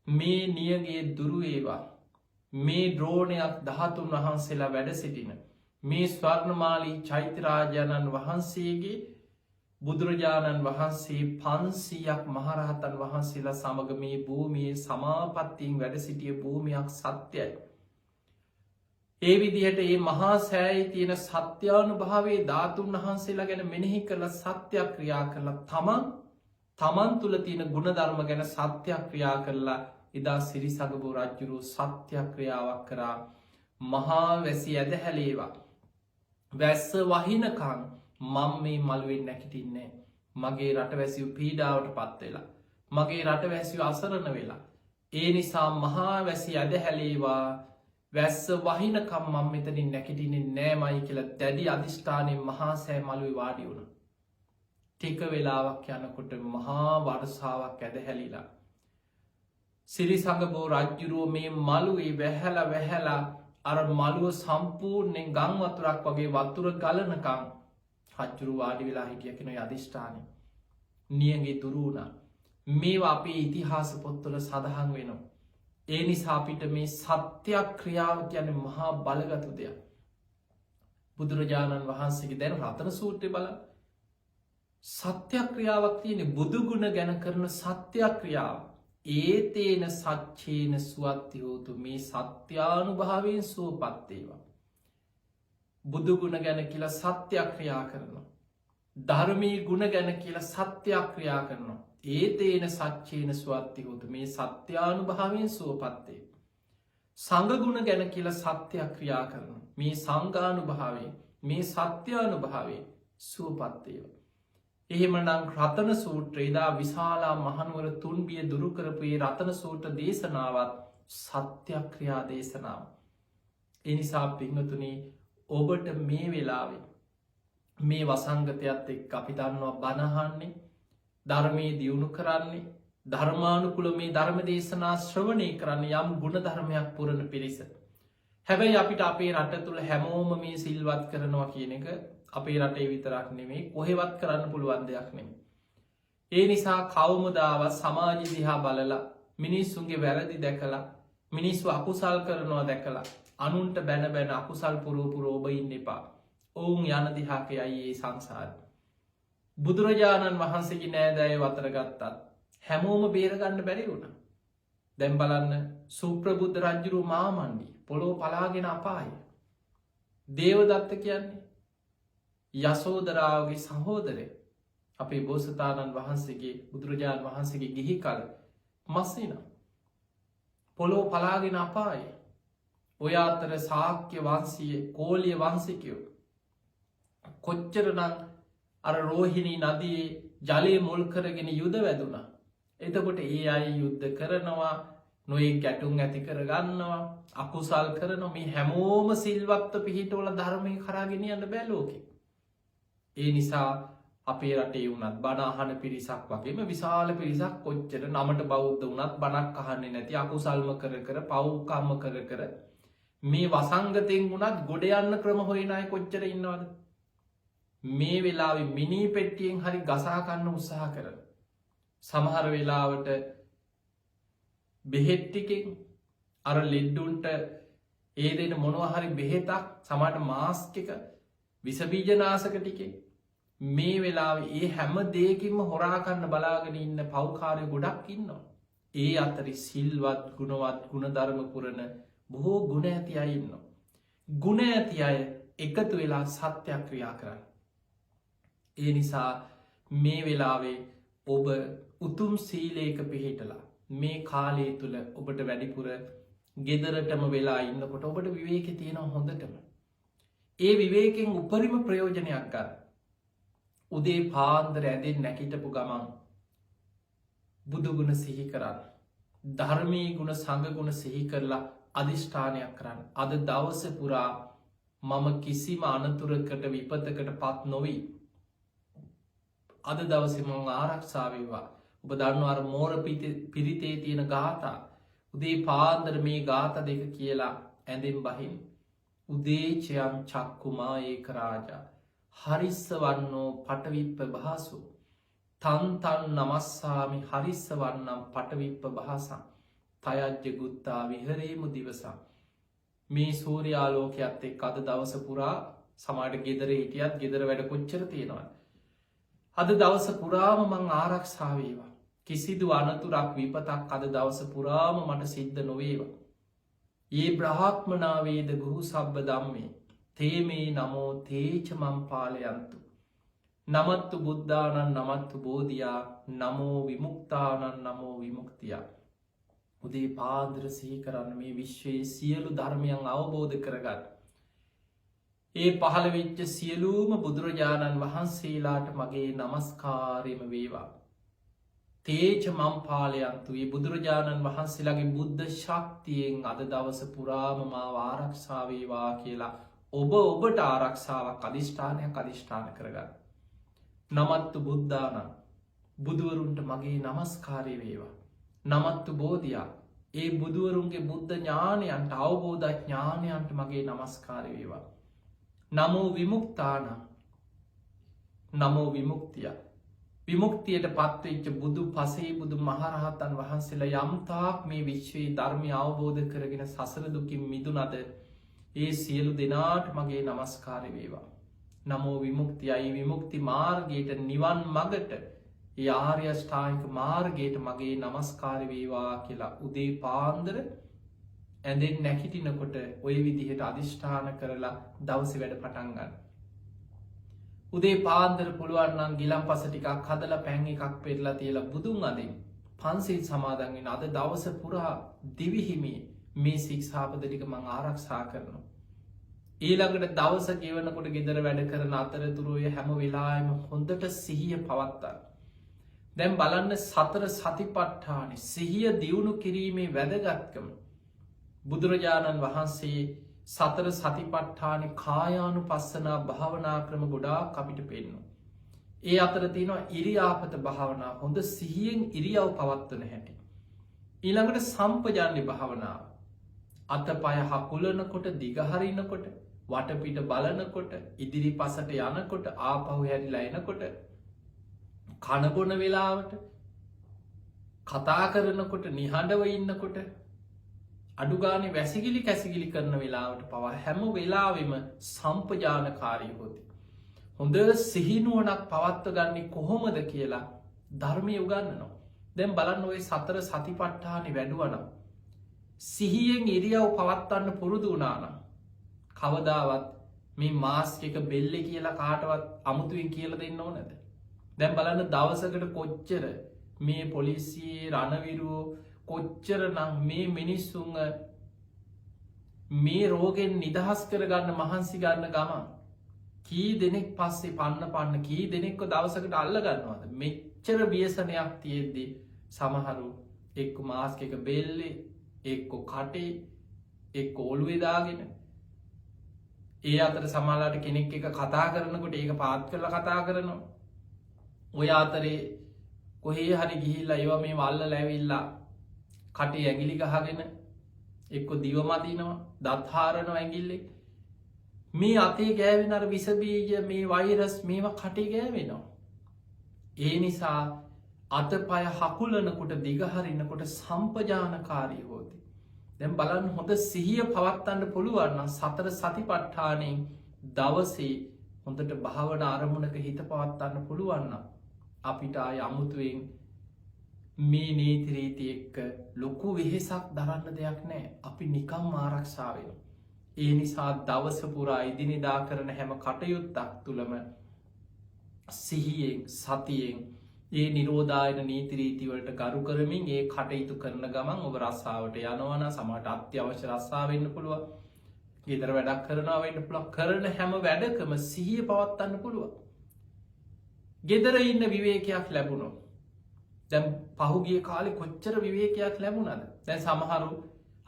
මේ නියඟේ දුරු වේවා. මේ ද්‍රෝණයක් 13 වහන්සේලා වැඩ සිටින මේ ස්වර්ණමාලී චෛත්‍ය රාජානන් වහන්සේගේ බුදුරජාණන් වහන්සේ 500ක් මහරහතන් වහන්සේලා සමග මේ භූමියේ සමාපත්තියෙන් වැඩ සිටිය භූමියක් සත්‍යයි. ඒ විදිහට මේ මහා සෑයේ තියෙන සත්‍යානුභාවයේ ධාතුන් වහන්සේලා ගැන මෙනෙහි කරලා සත්‍යක්‍රියා කරලා තමන් තුළ තියෙන ගුණධර්ම ගැන සත්‍යක්‍රියා කරලා එදා සිරිසගබෝ රජුරෝ සත්‍යක්‍රියාවක් කරා. මහා වැසි ඇදහැලේවා වැස්ස වහිනකං මම මේ මළුවෙන් නැගිටින්නේ. මගේ රටවැසියෝ පීඩාවට පත් වෙලා මගේ රටවැසියෝ අසරණ වෙලා ඒ නිසා මහා වැසි ඇදහැලේවා වැස්ස වහිනකම් මම මෙතනින් නැගිටින්නේ නෑමයි කියලා දැඩි අධිෂ්ඨානයෙන් මහා සෑ මළුවේ වාඩි වුණා. ටික වෙලාවක් යනකොට මහා වර්ෂාවක් ඇදහැලිලා සිරිසංගබෝ රජුරෝ මේ මළුවේ වැහැලා අර මළුව සම්පූර්ණයෙන් ගම් වතුරක් වගේ වතුර ගලනකම් රජුරු වාඩි වෙලා හිටිය කියන අධිෂ්ඨානය නියඟේ දුරු වුණා. මේවා අපේ ඉතිහාස පොත්වල සඳහන් වෙනවා. ඒ නිසා අපිට මේ සත්‍යක්‍රියාව කියන්නේ මහා බලගතු දෙයක්. බුදුරජාණන් වහන්සේගේ දැන් රතන සූත්‍රය බලන්න. සත්‍යක්‍රියාවක් තියෙන බුදු ගුණ ගැන කරන සත්‍යක්‍රියාව. ඒතේන සච්චේන සුවත්ති හෝතු මේ සත්‍යානුභාවයෙන් සුවපත් වේවා. බුදු ගුණ ගැන කියලා සත්‍යක්‍රියා කරනවා. ධර්මී ගුණ ගැන කියලා සත්‍යක්‍රියා කරනවා. ඒතේන සච්චේන සුවත්ති හෝතු මේ සත්‍යානුභාවයෙන් සුවපත් වේවා. සංඝ ගුණ ගැන කියලා සත්‍යක්‍රියා කරනවා. මේ සංඝානුභාවයෙන් මේ සත්‍යානුභාවයෙන් සුවපත් වේවා. එහෙමනම් රතන සූත්‍රය එදා විශාලා මහනුවර තුන්බිය දුරු කරපු මේ රතන සූත්‍ර දේශනාවත් සත්‍යක්‍රියා දේශනාව. ඒ නිසා පින්වතුනි ඔබට මේ වෙලාවේ මේ වසංගතයත් එක්ක අපි දන්නවා බණ අහන්නේ ධර්මයේ දියුණු කරන්නේ ධර්මානුකූල මේ ධර්ම දේශනා ශ්‍රවණය කරන්නේ යම් ගුණ ධර්මයක් පුරන පිරිස. හැබැයි අපිට අපේ රට තුල හැමෝම මේ සිල්වත් කරනවා කියන එක අපේ රටේ විතරක් නෙමෙයි කොහෙවත් කරන්න පුළුවන් දෙයක් නෙමෙයි. ඒ නිසා කවමදාවත් සමාජ දිහා බලලා මිනිස්සුන්ගේ වැරදි දැකලා මිනිස්සු අකුසල් කරනවා දැකලා අනුන්ට බැන අකුසල් පුරව ඔබ ඉන්න එපා. ඔවුන් යන දිහාකයයි ඒ සංසාර. බුදුරජාණන් වහන්සේගේ නෑදෑය වතර ගත්තත් හැමෝම බේරගන්න බැරි වුණ. දැම් බලන්න සුප්‍රබුද්ධ රජ්ජුරු මාමණ්ඩි පොළෝ පලාගෙන අපාය. දේවදත්ත කියන්නේ යසෝදරාවගේ සහෝදරය අපේ බෝසතාණන් වහන්සේගේ බුදුරජාණන් වහන්සේගේ ගිහි කල මස්සින පොළෝ පලාගෙන අපාය. ඔය අතර සාක්‍ය වන්සිය කෝලිය වන්සිකයෝ කොච්චරනං අර රෝහිණී නදයේ ජලය මුල් කරගෙන යුද වැදුනා. එතකොට ඒ අය යුද්ධ කරනවා නොයි ගැටුම් ඇති කරගන්නවා අකුසල් කරන මේ හැමෝම සිල්වත්ත පිහිටවල ධර්මය කරාගෙන යන්න බැලෝක. ඒ නිසා අපේ රටේ වුනත් බනාහන පිරිසක් වගේම විශාල පිරිසක් කොච්චර නමට බෞද්ධ වනත් බනක් අහන්නේ නැති අකුසල්ම කර කර පව්කම්ම කර කර මේ වසංගතයෙන් වුණත් ගොඩ යන්න ක්‍රම හොයනය කොච්චර ඉන්නවද. මේ වෙලාවෙ මිනී පෙට්ටියෙන් හරි ගසාකන්න උත්සාහ කරන. සමහර වෙලාවට බෙහෙට්ටිකෙන් අර ලෙඩ්ඩුන්ට ඒ දෙන මොනවහරි බෙහෙතක් සමට මාස්කක විසබීජනාසක ටිකේ මේ වෙලාව ඒ හැම දේකින්ම හොරාකන්න බලාගෙන ඉන්න පව්කාරය ගොඩක් ඉන්නවා. ඒ අතරි සිල්වත් ගුණවත් ගුණධර්ම පුරණ බොහෝ ගුණ ඇති අය ඉන්නවා. ගුණ ඇති අය එකතු වෙලා සත්‍යයක් ක්‍රියා කරන්න. ඒ නිසා මේ වෙලාවේ ඔබ උතුම් සීලේක පිහිටලා මේ කාලය තුළ ඔබට වැඩිපුර ගෙදරටම වෙලා ඉන්නකොට ඔබට විවේක තියෙනවා හොඳටම. ඒ විවේකෙන් උපරිම ප්‍රයෝජනයක් ගන්න. උදේ පාන්දර ඇදෙන් නැකිටපු ගමන් බුදුගුණ සිහි කරන්න. ධර්මී ගුණ සඟගුණ සිහි කරලා අධිෂ්ඨානයක් කරන්න. අද දවස පුරා මම කිසිම අනතුරකට විපතකට පත් නොවී. අද දවසම ආරක්ෂාවේවා. ඔබ දන්නවාර මෝර පිරිතේ තියෙන ගාථා උදේ පාන්දර මේ ගාථ දෙක කියලා ඇඳෙන් බහින්. උදේචයන් චක්කුමා ඒක රාජා හරිස්ස වන්නෝ පටවිප්ප භාසු තන්තන් නමස්සාමි හරිස්ස වන්නම් පටවිප්ප භාසං තයජ්‍ය ගුත්තා විහරේමු දිවසා. මේ සූරයාලෝකයක්ත් එක් අද දවස පුරා සමට ගෙදර හිටියත් ගෙදර වැඩ කොච්චර තියෙනවා. අද දවස පුරාම මං ආරක්ෂාවේවා. කිසිදු අනතුරක් විපතක් අද දවස පුරාම මට සිද්ධ නොවේවා. ඒ බ්‍රහ්මනාවේද ගුහු සබ්බ දම්මේ තේමේ නමෝ තේචමම් පාලයන්තු. නමත්තු බුද්ධානන් නමත්තු බෝධයා නමෝ විමුක්තානන් නමෝ විමුක්තියා. උදේ පාන්දර සිහි කරන්න මේ විශ්වයේ සියලු ධර්මයන් අවබෝධ කරගන්න. ඒ පහළ වෙච්ච සියලූම බුදුරජාණන් වහන්සේලාට මගේ නමස්කාරයම වේවා. තේච මම්පාලයන්තුවේ බුදුරජාණන් වහන්සේලාගේ බුද්ධ ශක්තියෙන් අද දවස පුරාම මා ආරක්ෂාවේවා කියලා ඔබ ඔබට ආරක්ෂාවක් අධිෂ්ඨානයක් අධිෂ්ඨාන කරගන්න. නමත්තු බුද්ධානන් බුදුවරුන්ට මගේ නමස්කාරය වේවා. නමත්තු බෝධයා ඒ බුදුවරුන්ගේ බුද්ධ ඥානයන්ට අවබෝධ ඥානයන්ට මගේ නමස්කාරය වේවා. නමෝ විමුක්තාන නමෝ විමුක්තිය විමුක්තියට පත්වෙච්ච බුදු පසේ බුදු මහරහතන් වහන්සේලා යම්තාක් මේ විශ්වයේ ධර්මය අවබෝධ කරගෙන සසර දුකින් මිදුනද ඒ සියලු දෙනාට මගේ නමස්කාරය වේවා. නමෝ විමුක්තියයි විමුක්ති මාර්ගයට නිවන් මගට ආර්යෂ්ඨායික මාර්ගයට මගේ නමස්කාරය වේවා කියලා උදේ පාන්දර ඇඳෙන් නැකිටිනකොට ඔය විදිහට අධිෂ්ඨාන කරලා දවස වැඩ පටන්ගන්න. උදේ පාන්දර පුළුවන්නම් ගිලම් පස ටිකක් හදල පැන් එකක් පෙරලා තියලා බුදුන් අදින් පන්සිල් සමාදන්ගෙන අද දවස පුරා දිවිහිමේ මේ සික්ෂාපද ටික මං ආරක්ෂා කරනවා. ඊළඟට දවස ගෙවනකොට ගෙදර වැඩ කරන අතරතුරුය හැම වෙලාම හොඳට සිහිය පවත්තා. දැම් බලන්න සතර සතිපට්ඨාන සිහිය දියුණු කිරීමේ වැදගත්කම. බුදුරජාණන් වහන්සේ සතර සතිපට්ඨාන කායානු පස්සනා භාවනා ක්‍රම ගොඩාක් අපිට පෙන්නවා. ඒ අතර තියෙනවා ඉරියාපත භාවනා හොඳ සිහියෙන් ඉරියව් පවත්වන හැටි. ඊළඟට සම්පජාන්‍ය භාවනාව අත පය හකුලනකොට දිගහරිනකොට වටපිට බලනකොට ඉදිරි පසට යනකොට ආපහු හැරිලා එනකොට කණබොන වෙලාවට කතා කරනකොට නිහඬව ඉන්නකොට අඩුගානේ වැසිකිලි කැසිකිලි කරන වෙලාවට පවා හැම වෙලාවෙම සම්පජානකාරී හොති. හොඳ සිහිනුවනක් පවත්ව ගන්නේ කොහොමද කියලා ධර්මය උගන්නනවා. දැම් බලන්න ඔය සතර සතිපට්ඨානි වැඩුවනම්. සිහියෙන් ඉරියව් පවත්වන්න පුරුදු වනානම්. කවදාවත් මේ මාස්ක බෙල්ලෙ කියලා කාටවත් අමුතුවෙන් කියල දෙන්න ඕනද. දැම් බලන්න දවසකට කොච්චර මේ පොලිසියේ රණවිරුවෝ කොච්චර නම් මේ මිනිස්සුන් මේ රෝගෙන් නිදහස් කරගන්න මහන්සි ගන්න ගමන් කී දෙනෙක් පස්සේ පන්න කී දෙනෙක්ව දවසකට අල්ල ගන්නවාද මෙච්චර බියසනයක් තියෙද්දී සමහරු එක්ක මාස්ක එක බෙල්ලේ එක්කො කටේ එක් ඔළුවෙදාගෙන ඒ අතර සමාලාට කෙනෙක් එක කතා කරනකොට ඒක පාත් කරල කතා කරනවා ඔය අතරේ කොහේ හරි ගිහිල්ලා ඒවා මේ වල්ල ලැවිල්ලා කටේ ඇගිලි ගහගෙන එක්කො දිවමතිනවා දත්හාරණ ඇගිල්ලෙක් මේ අතේ ගෑවෙන අර විසබීජ මේ වෛරස් මේවා කටේ ගෑවෙනවා. ඒ නිසා අත පය හකුලනකොට දිගහරින්නකොට සම්පජානකාරී හෝති. දැම් බලන්න හොඳ සිහිය පවත්තන්න පුළුවන්න සතර සතිපට්ඨානයෙන් දවසේ හොඳට භාවන අරමුණක හිත පවත්වන්න පුළුවන්න. අපිට අය අමුතුවෙන් මේ නීතිරීති එක්ක ලොකු වෙහෙසක් දරන්න දෙයක් නෑ අපි නිකම් ආරක්ෂාවෙන. ඒ නිසා දවස පුරා ඉදිනිදා කරන හැම කටයුත්තක් තුළම සිහියෙන් සතියෙන් ඒ නිරෝධායන නීතිරීතිවලට ගරු කරමින් ඒ කටයුතු කරන ගමන් ඔබ රස්සාාවට යනවන සමට අත්‍යවශ්‍ය රස්සාාවන්න පුළුව ගෙදර වැඩක් කරනාවන්න පුළක් කරන හැම වැඩකම සිහිය පවත්වන්න පුළුව. ගෙදර ඉන්න විවේකයක් ලැබුණු. දැම් පහුගිය කාලෙ කොච්චර විවේකයක් ලැබුණද දැන් සමහරු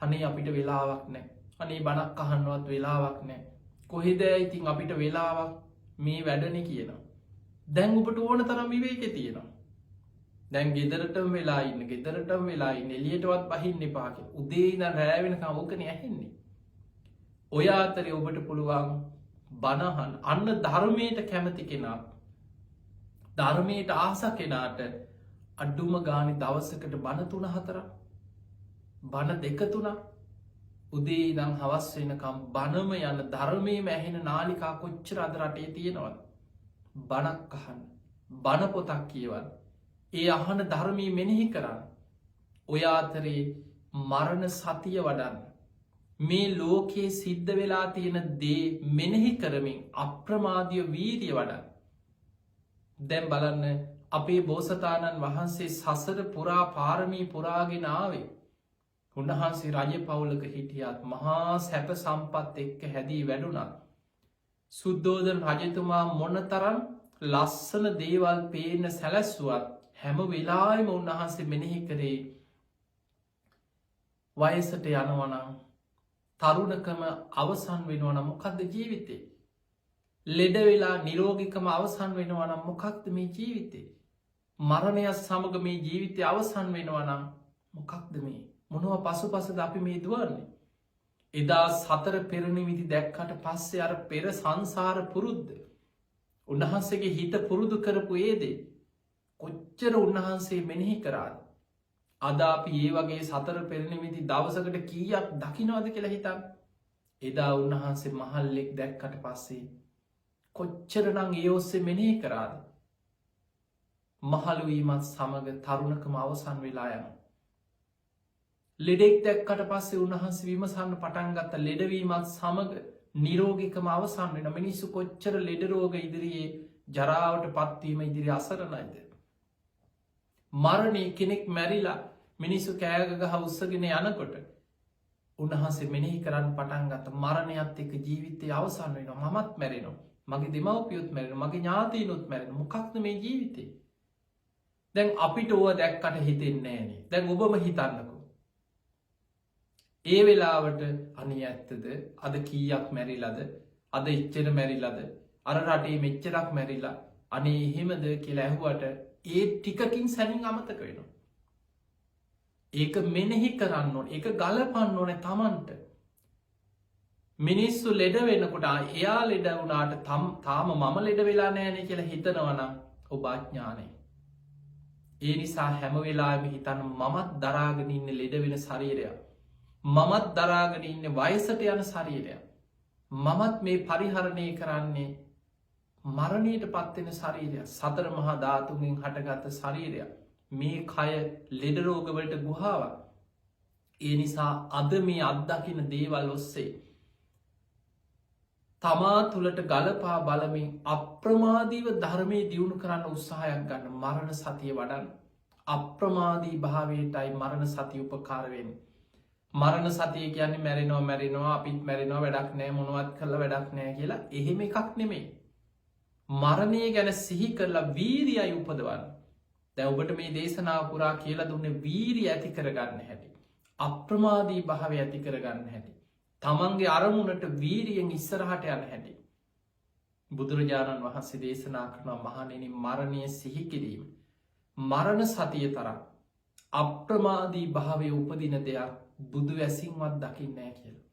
හනේ අපිට වෙලාවක් නෑ අනේ බණක් අහන්නවත් වෙලාවක් නෑ කොහෙද ඉතින් අපිට වෙලාවක් මේ වැඩන කියනවා. දැන් ඔබට ඕන තරම් විවේක තියෙනවා. දැන් ගෙදරටම වෙලා ඉන්න ගෙදරටම වෙලා ඉන්න එලියටවත් පහින්න පාක උදේන රෑවෙනකම් ඕකන ඇහෙන්නේ. ඔය අතරේ ඔබට පුළුවන් බණහන් අන්න ධර්මයට කැමති කෙනා ධර්මයට ආස කෙනාට අඩ්ඩුම ගානි දවසකට බණ 3-4 බණ 2-3 උදේ ඉදම් හවස් වෙනකම් බණම යන ධර්මය මැහෙන නාලිකා කොච්චර අද රටේ තියෙනවද. බණක් අහන්න බණ පොතක් කියවන්න ඒ අහන ධර්මී මෙනෙහි කරන්න ඔය අතරේ මරණ සතිය වඩන්න මේ ලෝකයේ සිද්ධ වෙලා තියෙන දේ මෙනෙහි කරමින් අප්‍රමාදිය වීරිය වඩන්න. දැම් බලන්න අපේ බෝසතාණන් වහන්සේ සසර පුරා පාරමී පුරාගෙන ආවේ උන්වහන්සේ රජ පවුලක හිටියත් මහා සැප සම්පත් එක්ක හැදී වැඩුණත් සුද්දෝදන රජතුමා මොන තරම් ලස්සන දේවල් පේන සැලැස්ුවත් හැම වෙලායිම උන්වහන්සේ මෙනෙහි කරේ වයසට යනවනම් තරුණකම අවසන් වෙනවනම් මොකක්ද ජීවිතේ ලෙඩ වෙලා නිරෝගිකම අවසන් වෙනවනම් මොකක්ද මේ ජීවිතේ මරණයක් සමග මේ ජීවිතය අවසන් වෙනවනම් මොකක්ද මේ මොනව පසු පසද අපි මේ දුවන්නේ. එදා සතර පෙරණිවිදි දැක්කට පස්සේ අර පෙර සංසාර පුරුද්ධ උන්වහන්සේගේ හිත පුරුදු කරපු ඒදේ කොච්චර උන්වහන්සේ මෙනෙහි කරාද. අද අපි ඒ වගේ සතර පෙරණිවිදි දවසකට කීයක් දකිනවද කියලා හිතන් එදා උන්වහන්සේ මහල්ලෙක් දැක්කට පස්සේ කොච්චරනං ඒ ඔස්සේ මෙනෙහි කරාද. මහළුවීමත් සමඟ තරුණකම අවසන් වෙලා යන. ලෙඩෙක් දැක්කට පස්සේ උන්වහන්ස විමසන්න පටන්ගත්ත ලෙඩවීමත් සමඟ නිරෝගිකම අවසන් වෙන මිනිස්සු කොච්චර ලෙඩරෝග ඉදිරියේ ජරාවට පත්වීම ඉදිරි අසරණයිද. මරණය කෙනෙක් මැරිලා මිනිස්සු කෑගගහ උත්සගෙන යනකොට උන්වහන්සේ මෙනෙහි කරන්න පටන්ගත මරණයත් එක ජීවිතය අවසන් වෙන මත් මැරෙනවා මගේ දෙමවපියුත් මැරෙන මගේ ඥාතීනුත් මැරෙන මොකක්ද මේ ජීවිතේ. දැන් අපිට ඕව දැක්කට හිතෙන්නේ ෑනේ දැන් ඔබම හිතන්නකු. ඒ වෙලාවට අනි ඇත්තද අද කීයක් මැරිලද අද එච්චර මැරිලද අර රටේ මෙච්චරක් මැරිලා අනේ එහෙමද කියලා ඇහුවට ඒ ටිකකින් සැනින් අමතක වෙනවා. ඒක මෙනෙහි කරන්න ඕන ඒක ගලපන්න ඕන තමන්ට මිනිස්සු ලෙඩ වෙනකොට එයා ලෙඩ වුණාට තාම මම ලෙඩ වෙලා නෑනේ කියලා හිතනවන ඔබ අඥානය. ඒ නිසා හැම වෙලාම හිතන්න මමත් දරාගෙන ඉන්න ලෙඩ වෙන ශරීරයක් මමත් දරාගෙන ඉන්නේ වයසට යන ශරීරයක්. මමත් මේ පරිහරණය කරන්නේ මරණයට පත්වෙන ශරීරයක්. සතර මහා ධාතුන්ගෙන් හටගත්ත ශරීරයක්. මේ කය ලෙඩරෝගවලට ගුහාවක්. ඒ නිසා අද මේ අත්දකින දේවල් ඔස්සේ තමා තුළට ගලපා බලමින් අප්‍රමාදීව ධර්මය දියුණු කරන්න උත්සාහයක් ගන්න. මරණ සතිය වඩන් අප්‍රමාදී භාවයටයි මරණ සතිය උපකාරවෙන්. මරණ සතිය කියන්නේ මැරෙනවා අපිත් මැරෙනවා වැඩක් නෑ මොනවත් කරලා වැඩක් නෑ කියලා එහෙම එකක් නෙමේ. මරණය ගැන සිහි කරලා වීරියයි උපදවන්න. දැන් ඔබට මේ දේශනාව පුරා කියලා දුන්නේ වීරිය ඇති කරගන්න හැටි. අප්‍රමාදී භාවය ඇති කරගන්න හැටි. තමන්ගේ අරමුණට වීරියෙන් ඉස්සරහට යන හැටි. බුදුරජාණන් වහන්සේ දේශනා කරනවා මහණෙනි මරණය සිහි කිරීම. මරණ සතිය තරම් අප්‍රමාදී භාවය උපදින දෙයක් බුදු වැසින්වත් දකින්න නෑ කියලා.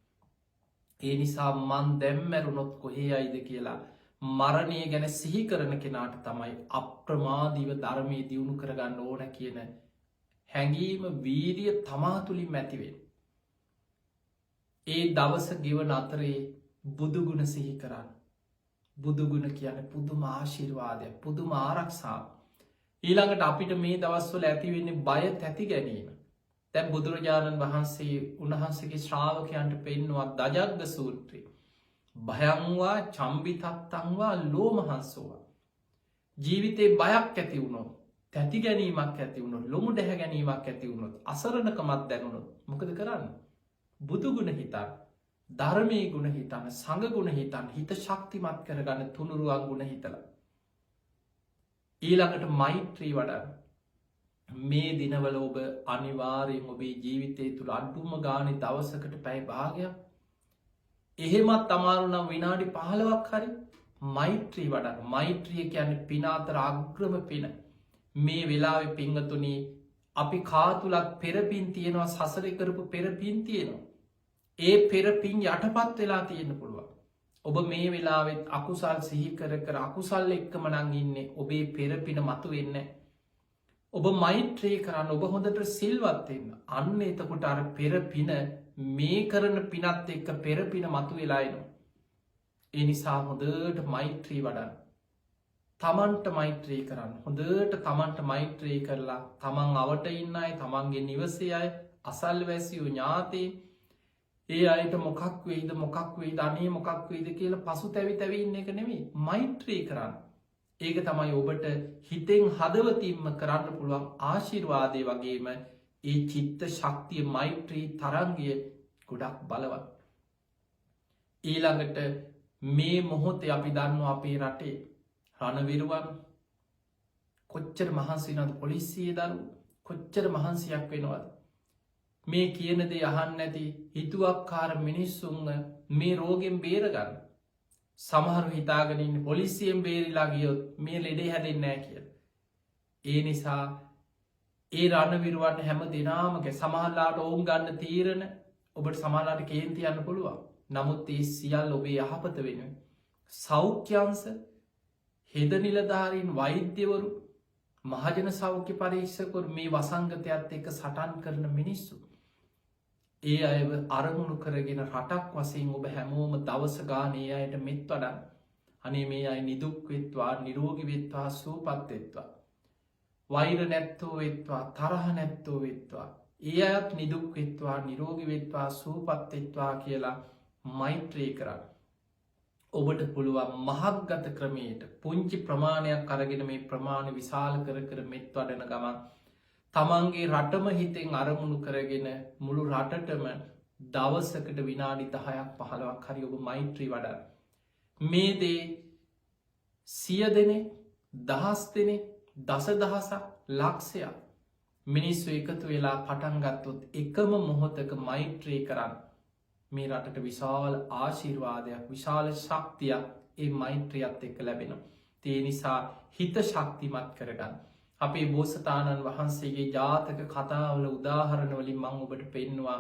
ඒ නිසා මන් දැම්මැරුණොත් කොහේ අයිද කියලා මරණය ගැන සිහි කරන කෙනාට තමයි අප්‍රමාදීව ධර්මය දියුණු කරගන්න ඕන කියන හැඟීම වීරිය තමා තුළින් මැතිවෙන්. ඒ දවස ගෙවන අතරේ බුදුගුණ සිහි කරන්න. බුදුගුණ කියන පුදුම ආශිර්වාදයක් පුදුම ආරක්ෂාව. ඊළඟට අපිට මේ දවස්වල ඇතිවෙන්නේ බය තැති ගැනීම. තැන් බුදුරජාණන් වහන්සේ උන්වහන්සේගේ ශ්‍රාවකයන්ට පෙන්නවා දජග්ග සූත්‍රය. භයංවා චම්බිතත්තංවා ලෝමහන්සෝවා. ජීවිතේ බයක් ඇති වුණොත් තැති ගැනීමක් ඇති වුණොත් ලොමු ඩැහැ ගැනීමක් ඇති වුණොත් අසරණකමත් දැනුණොත් මොකද කරන්න. බුදුගුණ හිතන් ධර්මය ගුණ හිතන්න සඟගුණ හිතන් හිත ශක්තිමත් කරගන්න තුනුරුවන් ගුණ හිතල. ඊළඟට මෛත්‍රී වඩන්න. මේ දිනවල ඔබ අනිවාරයෙන් ඔබේ ජීවිතය තුළ අඩුම ගානි දවසකට පැයි භාගයක් එහෙමත් අමාරුනම් විනාඩි 15ක් හරි මෛත්‍රී වඩන්න. මෛත්‍රිය කියන්නේ පින අතර අග්‍රම පින. මේ වෙලාවේ පිංගතුනි අපි කාතුලක් පෙරපින් තියෙනවා සසරේ කරපු පෙරපින් තියෙනවා. ඒ පෙරපින් යටපත් වෙලා තියෙන්න පුළුවන්. ඔබ මේ වෙලාවෙත් අකුසල් සිහි කර කර අකුසල් එක්කම නං ඉන්නේ ඔබේ පෙරපින මතු වෙන්නේ. ඔබ මෛත්‍රී කරන්න ඔබ හොඳට සිල්වත් වෙන්න. අන්න එතකොට අර පෙරපින මේ කරන පිනත් එක්ක පෙරපින මතු වෙලා එනවා. ඒ නිසා හොඳට මෛත්‍රී වඩන්න. තමන්ට මෛත්‍රී කරන්න. හොඳට තමන්ට මෛත්‍රී කරලා තමන් අවට ඉන්න අය තමන්ගේ නිවසේ අය අසල්වැසියෝ ඥාතීන් ඒ අයට මොකක් වෙයිද අනේ මොකක් වෙයිද කියලා පසු තැවි තැවන්න එක නෙමේ මෛත්‍රී කරන්න. ඒක තමයි ඔබට හිතෙන් හදවතින්ම කරන්න පුළුවන් ආශිර්වාදය වගේම ඒ චිත්ත ශක්තිය මෛත්‍රී තරංගිය ගොඩක් බලවත්. ඊළඟට මේ මොහොතේ අපි දන්නවා අපේ රටේ රණවිරුවන් කොච්චර මහන්සිනද පොලිසිය දරු කොච්චර මහන්සියක් වෙනවද. මේ කියන දේ අහන්න ඇති හිතුවක්කාර මිනිස්සුන්ව මේ රෝගෙන් බේරගන්න. සමහරු හිතාගෙනන්න පොලිසියෙන් බේරිලා ගියොත් මේ ලෙඩේ හැදෙන්නෑ කිය. ඒ නිසා ඒ රන්නවිරුවන් හැම දෙනාමක සමහල්ලාට ඔවුන් ගන්න තීරණ ඔබට සමහලාට කේන්තියන්න පුළුවන්. නමුත් ඒ සියල් ඔබේ යහපත වෙන. සෞඛ්‍යන්ස හෙද නිලධාරීන් වෛද්‍යවරු මහජන සෞඛ්‍ය පරීක්ෂකරු මේ වසංගතයත් එක සටන් කරන මිනිස්සු. ඒ අය අරමුණු කරගෙන රටක් වසයෙන් ඔබ හැමෝම දවස ගානේ අයට මෙත් වඩන්. අනේ මේ අයි නිදුක්වෙත්වා නිරෝගි වෙත්වා සූපත්වෙත්වා. වෛර නැත්තෝ වෙත්වා තරහ නැත්තෝ වෙත්වා. ඒ අයත් නිදුක්වෙත්වා නිරෝගි වෙත්වා සූපත්වෙත්වා කියලා මෛත්‍රී කරන්න. ඔබට පුළුවන් මහක්ගත ක්‍රමයට පුංචි ප්‍රමාණයක් අරගෙන මේ ප්‍රමාණ විශාල කර කර මෙත් වඩන ගමන් තමන්ගේ රටම හිතෙන් අරමුණු කරගෙන මුළු රටටම දවසකට විනාඩි 10ක් 15ක් හරි ඔබ මෛත්‍රී වඩන්න. මේ දේ 100 දෙනෙක් දහස් දෙනෙක් දසදහසක් ලක්ෂයක් මිනිස්සු එකතු වෙලා පටන් ගත්තොත් එකම මොහොතක මෛත්‍රී කරන්න. මේ රටට විශාල ආශිර්වාදයක් විශාල ශක්තියක් ඒ මෛත්‍රියත් එක්ක ලැබෙනවා. ඒ නිසා හිත ශක්තිමත් කරගන්න. අපේ බෝසතාණන් වහන්සේගේ ජාතක කතාවල උදාහරණවලින් මං ඔබට පෙන්නවා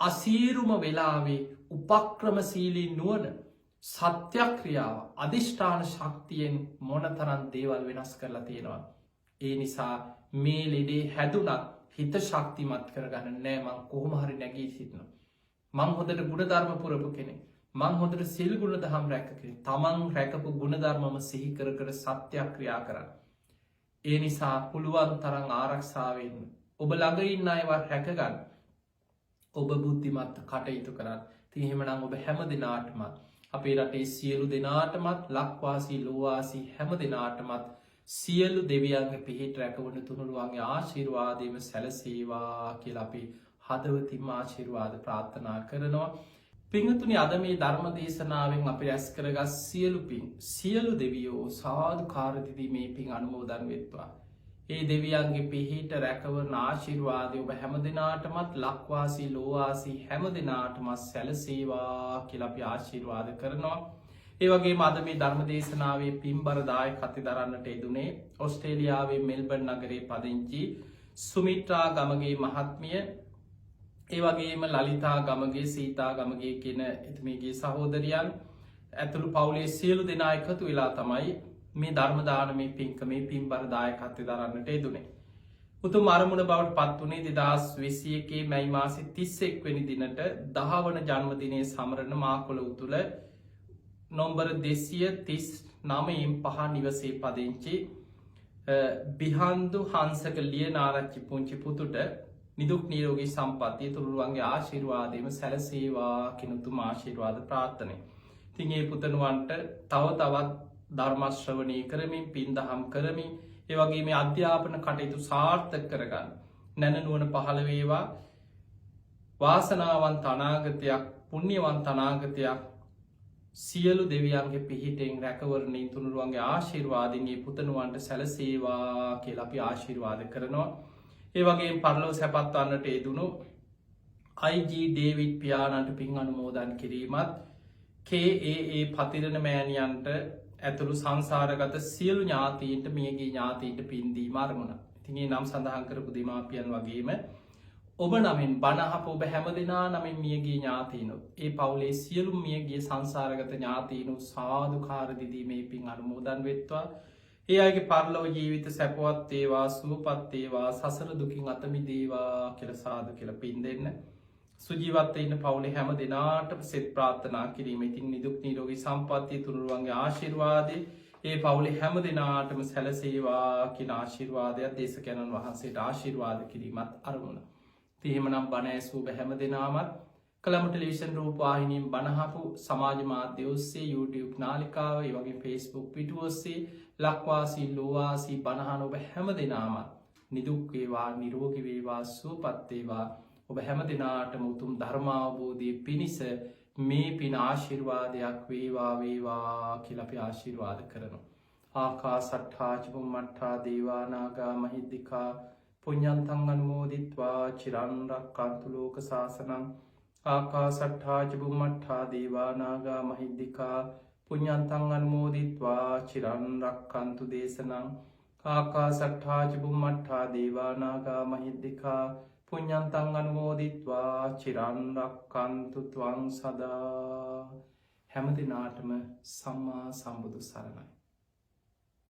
අසීරුම වෙලාවේ උපක්‍රමශීලී නුවණ සත්‍යක්‍රියාව අධිෂ්ඨාන ශක්තියෙන් මොනතරම් දේවල් වෙනස් කරලා තියෙනවා. ඒ නිසා මේ ලෙඩේ හැදුනත් හිත ශක්තිමත් කරගන්න නෑ මං කොහොම හරි නැගී සිටිනවා. මං හොඳට ගුණධර්ම පුරපු කෙනෙක්. මං හොඳට සිල් ගුණ දහම් රැක කෙනෙක්. තමන් රැකපු ගුණධර්මම සිහි කර කර සත්‍යක්‍රියා කරන්න. ඒ නිසා පුළුවන් තරම් ආරක්ෂාවෙන්න. ඔබ ළඟ ඉන්න අයවත් රැකගන්න. ඔබ බුද්ධිමත්ව කටයුතු කරන්න. ඉතින් එහෙමනම් ඔබ හැම දිනාටමත් අපේ රටේ සියලු දෙනාටමත් ලක්වාසී ලෝවාසී හැම දෙනාටමත් සියලු දෙවියන්ගේ පිහිට රැකවන තුනුරුවන්ගේ ආශිර්වාදයම සැලසේවා කියලා අපි හදවතින්ම ආශිර්වාද ප්‍රාර්ථනා කරනවා. පිංහතුනි අද මේ ධර්ම දේශනාවෙන් අපි රැස් කරගත් සියලු පින් සියලු දෙවියෝ සාධකාරදිදී මේ පින් අනුමෝදන් වෙත්වා. ඒ දෙවියන්ගේ පිහිට රැකවන ආශිර්වාදය ඔබ හැම දෙනාටමත් ලක්වාසී ලෝවාසී හැම දෙනාටමත් සැලසේවා කියලා අපි ආශිර්වාද කරනවා. ඒ වගේ මද මේ ධර්ම දේශනාවේ පින්බරදාය කති දරන්නට එදුනේ ඔස්ට්‍රේලියාවේ මෙල්බර්න් නගරේ පදිංචි සුමිත්‍රා ගමගේ මහත්මිය ඒ වගේම ලලිතා ගමගේ සීතා ගමගේ කියන එතුමියගේ සහෝදරියන් ඇතුළු පවුලේ සියලු දෙනා එකතු වෙලා තමයි මේ ධර්මදානමේ පින්කමේ පින්බරදායකත්වය දරන්නට යෙදුනේ. උතුම් අරමුණ බවට පත් වුණේ 2021 මැයි මාසේ 31 වෙනි දිනට 10 වන ජන්මදිනයේ සමරන මාකොළ උතුල නොම්බර 239 5 නිවසේ පදිංචි බිහන්දු හංසක ලියනාරච්චි පුංචි පුතුට නිදුක් නිරෝගී සම්පන්නිය තුනුරුවන්ගේ ආශිර්වාදයම සැලසේවා කියන උතුම් ආශිර්වාද ප්‍රාර්ථනාවයි. ඉතින් මේ පුතණුවන්ට තව තවත් ධර්ම ශ්‍රවණය කරමින් පින් දහම් කරමින් ඒ වගේ මේ අධ්‍යාපන කටයුතු සාර්ථක කරගන්න නැනනුවන පහළ වේවා. වාසනාවන්ත අනාගතයක් පුණ්‍යවන්ත අනාගතයක් සියලු දෙවියන්ගේ පිහිටෙන් රැකවරණින් තුනුරුවන්ගේ ආශිර්වාදයෙන් මේ පුතණුවන්ට සැලසේවා කියලා අපි ආශිර්වාද කරනවා. ඒ වගේ පරලොව සැපත් වන්නට යෙදුණු IG ඩේවිඩ් පියාණන්ට පින් අනුමෝදන් කිරීමත් KAA පතිරණ මෑණියන්ට ඇතුළු සංසාරගත සියලු ඥාතීන්ට මියගේ ඥාතීන්ට පින්දීම අරමුණ. ඉතින් ඒ නම් සඳහන් කරපු දෙමාපියන් වගේම ඔබ නමින් බණහප ඔබ හැම දෙනා නමින් මියගේ ඥාතීනුත් ඒ පවුලේ සියලු මියගේ සංසාරගත ඥාතීනුත් සාදුකාර දිදීමේ පින් අනුමෝදන් වෙත්වා. ඒ අයගේ පරලොව ජීවිත සැපවත් ඒවා සුවපත් ඒවා සසර දුකින් අත මිදේවා කියලා සාදු කියලා පින් දෙන්න. සුජීවත්ව ඉන්න පවුලේ හැම දෙනාටම සෙත් ප්‍රාර්ථනා කිරීම. ඉතින් නිදුක් නිරෝගී සම්පන්නිය තුනුරුවන්ගේ ආශිර්වාදේ ඒ පවුලේ හැම දෙනාටම සැලසේවා කියන ආශිර්වාදයක් දේශකයන්න් වහන්සේට ආශිර්වාද කිරීමත් අරමුණ. ඉතින් එහෙමනම් බණ ඇසූ හැම දෙනාමත් කළඹ ටෙලිවිෂන් රූපවාහිනියෙන් බණහපු සමාජ මාධ්‍ය ඔස්සේ YouTube නාලිකාව ඒ වගේ Facebook පිටුව ඔස්සේ ලක්වාසී ලෝවාසී බණහන ඔබ හැම දෙනාමත් නිදුක් වේවා නිරෝගී වේවා සුවපත් වේවා. ඔබ හැම දෙනාටම උතුම් ධර්මාවබෝධය පිණිස මේ පින ආශිර්වාදයක් වේවා වේවා කියලා අපි ආශිර්වාද කරනවා. ආකාසට්ඨා චුම්මට්ඨා දේවා නාග මහිද්దికා පුඤ්ඤන්තං අනුමෝදිත්වා චිරන් රක්ඛන්තු ලෝක සාසනං. ආකාසට්ඨා චුම්මට්ඨා දේවා නාග මහිද්దికා පුඤ්ඤන්තං අනුමෝදිත්වා චිරන් රක්ඛන්තු දේශනං. ආකාසට්ඨා චුම්මට්ඨා දේවා නාග මහිද්దికා පුඤ්ඤන්තං අනුමෝදිත්වා චිරන් රක්ඛන්තු ත්වං සදා. හැම දිනාටම සම්මා සම්බුදු සරණයි.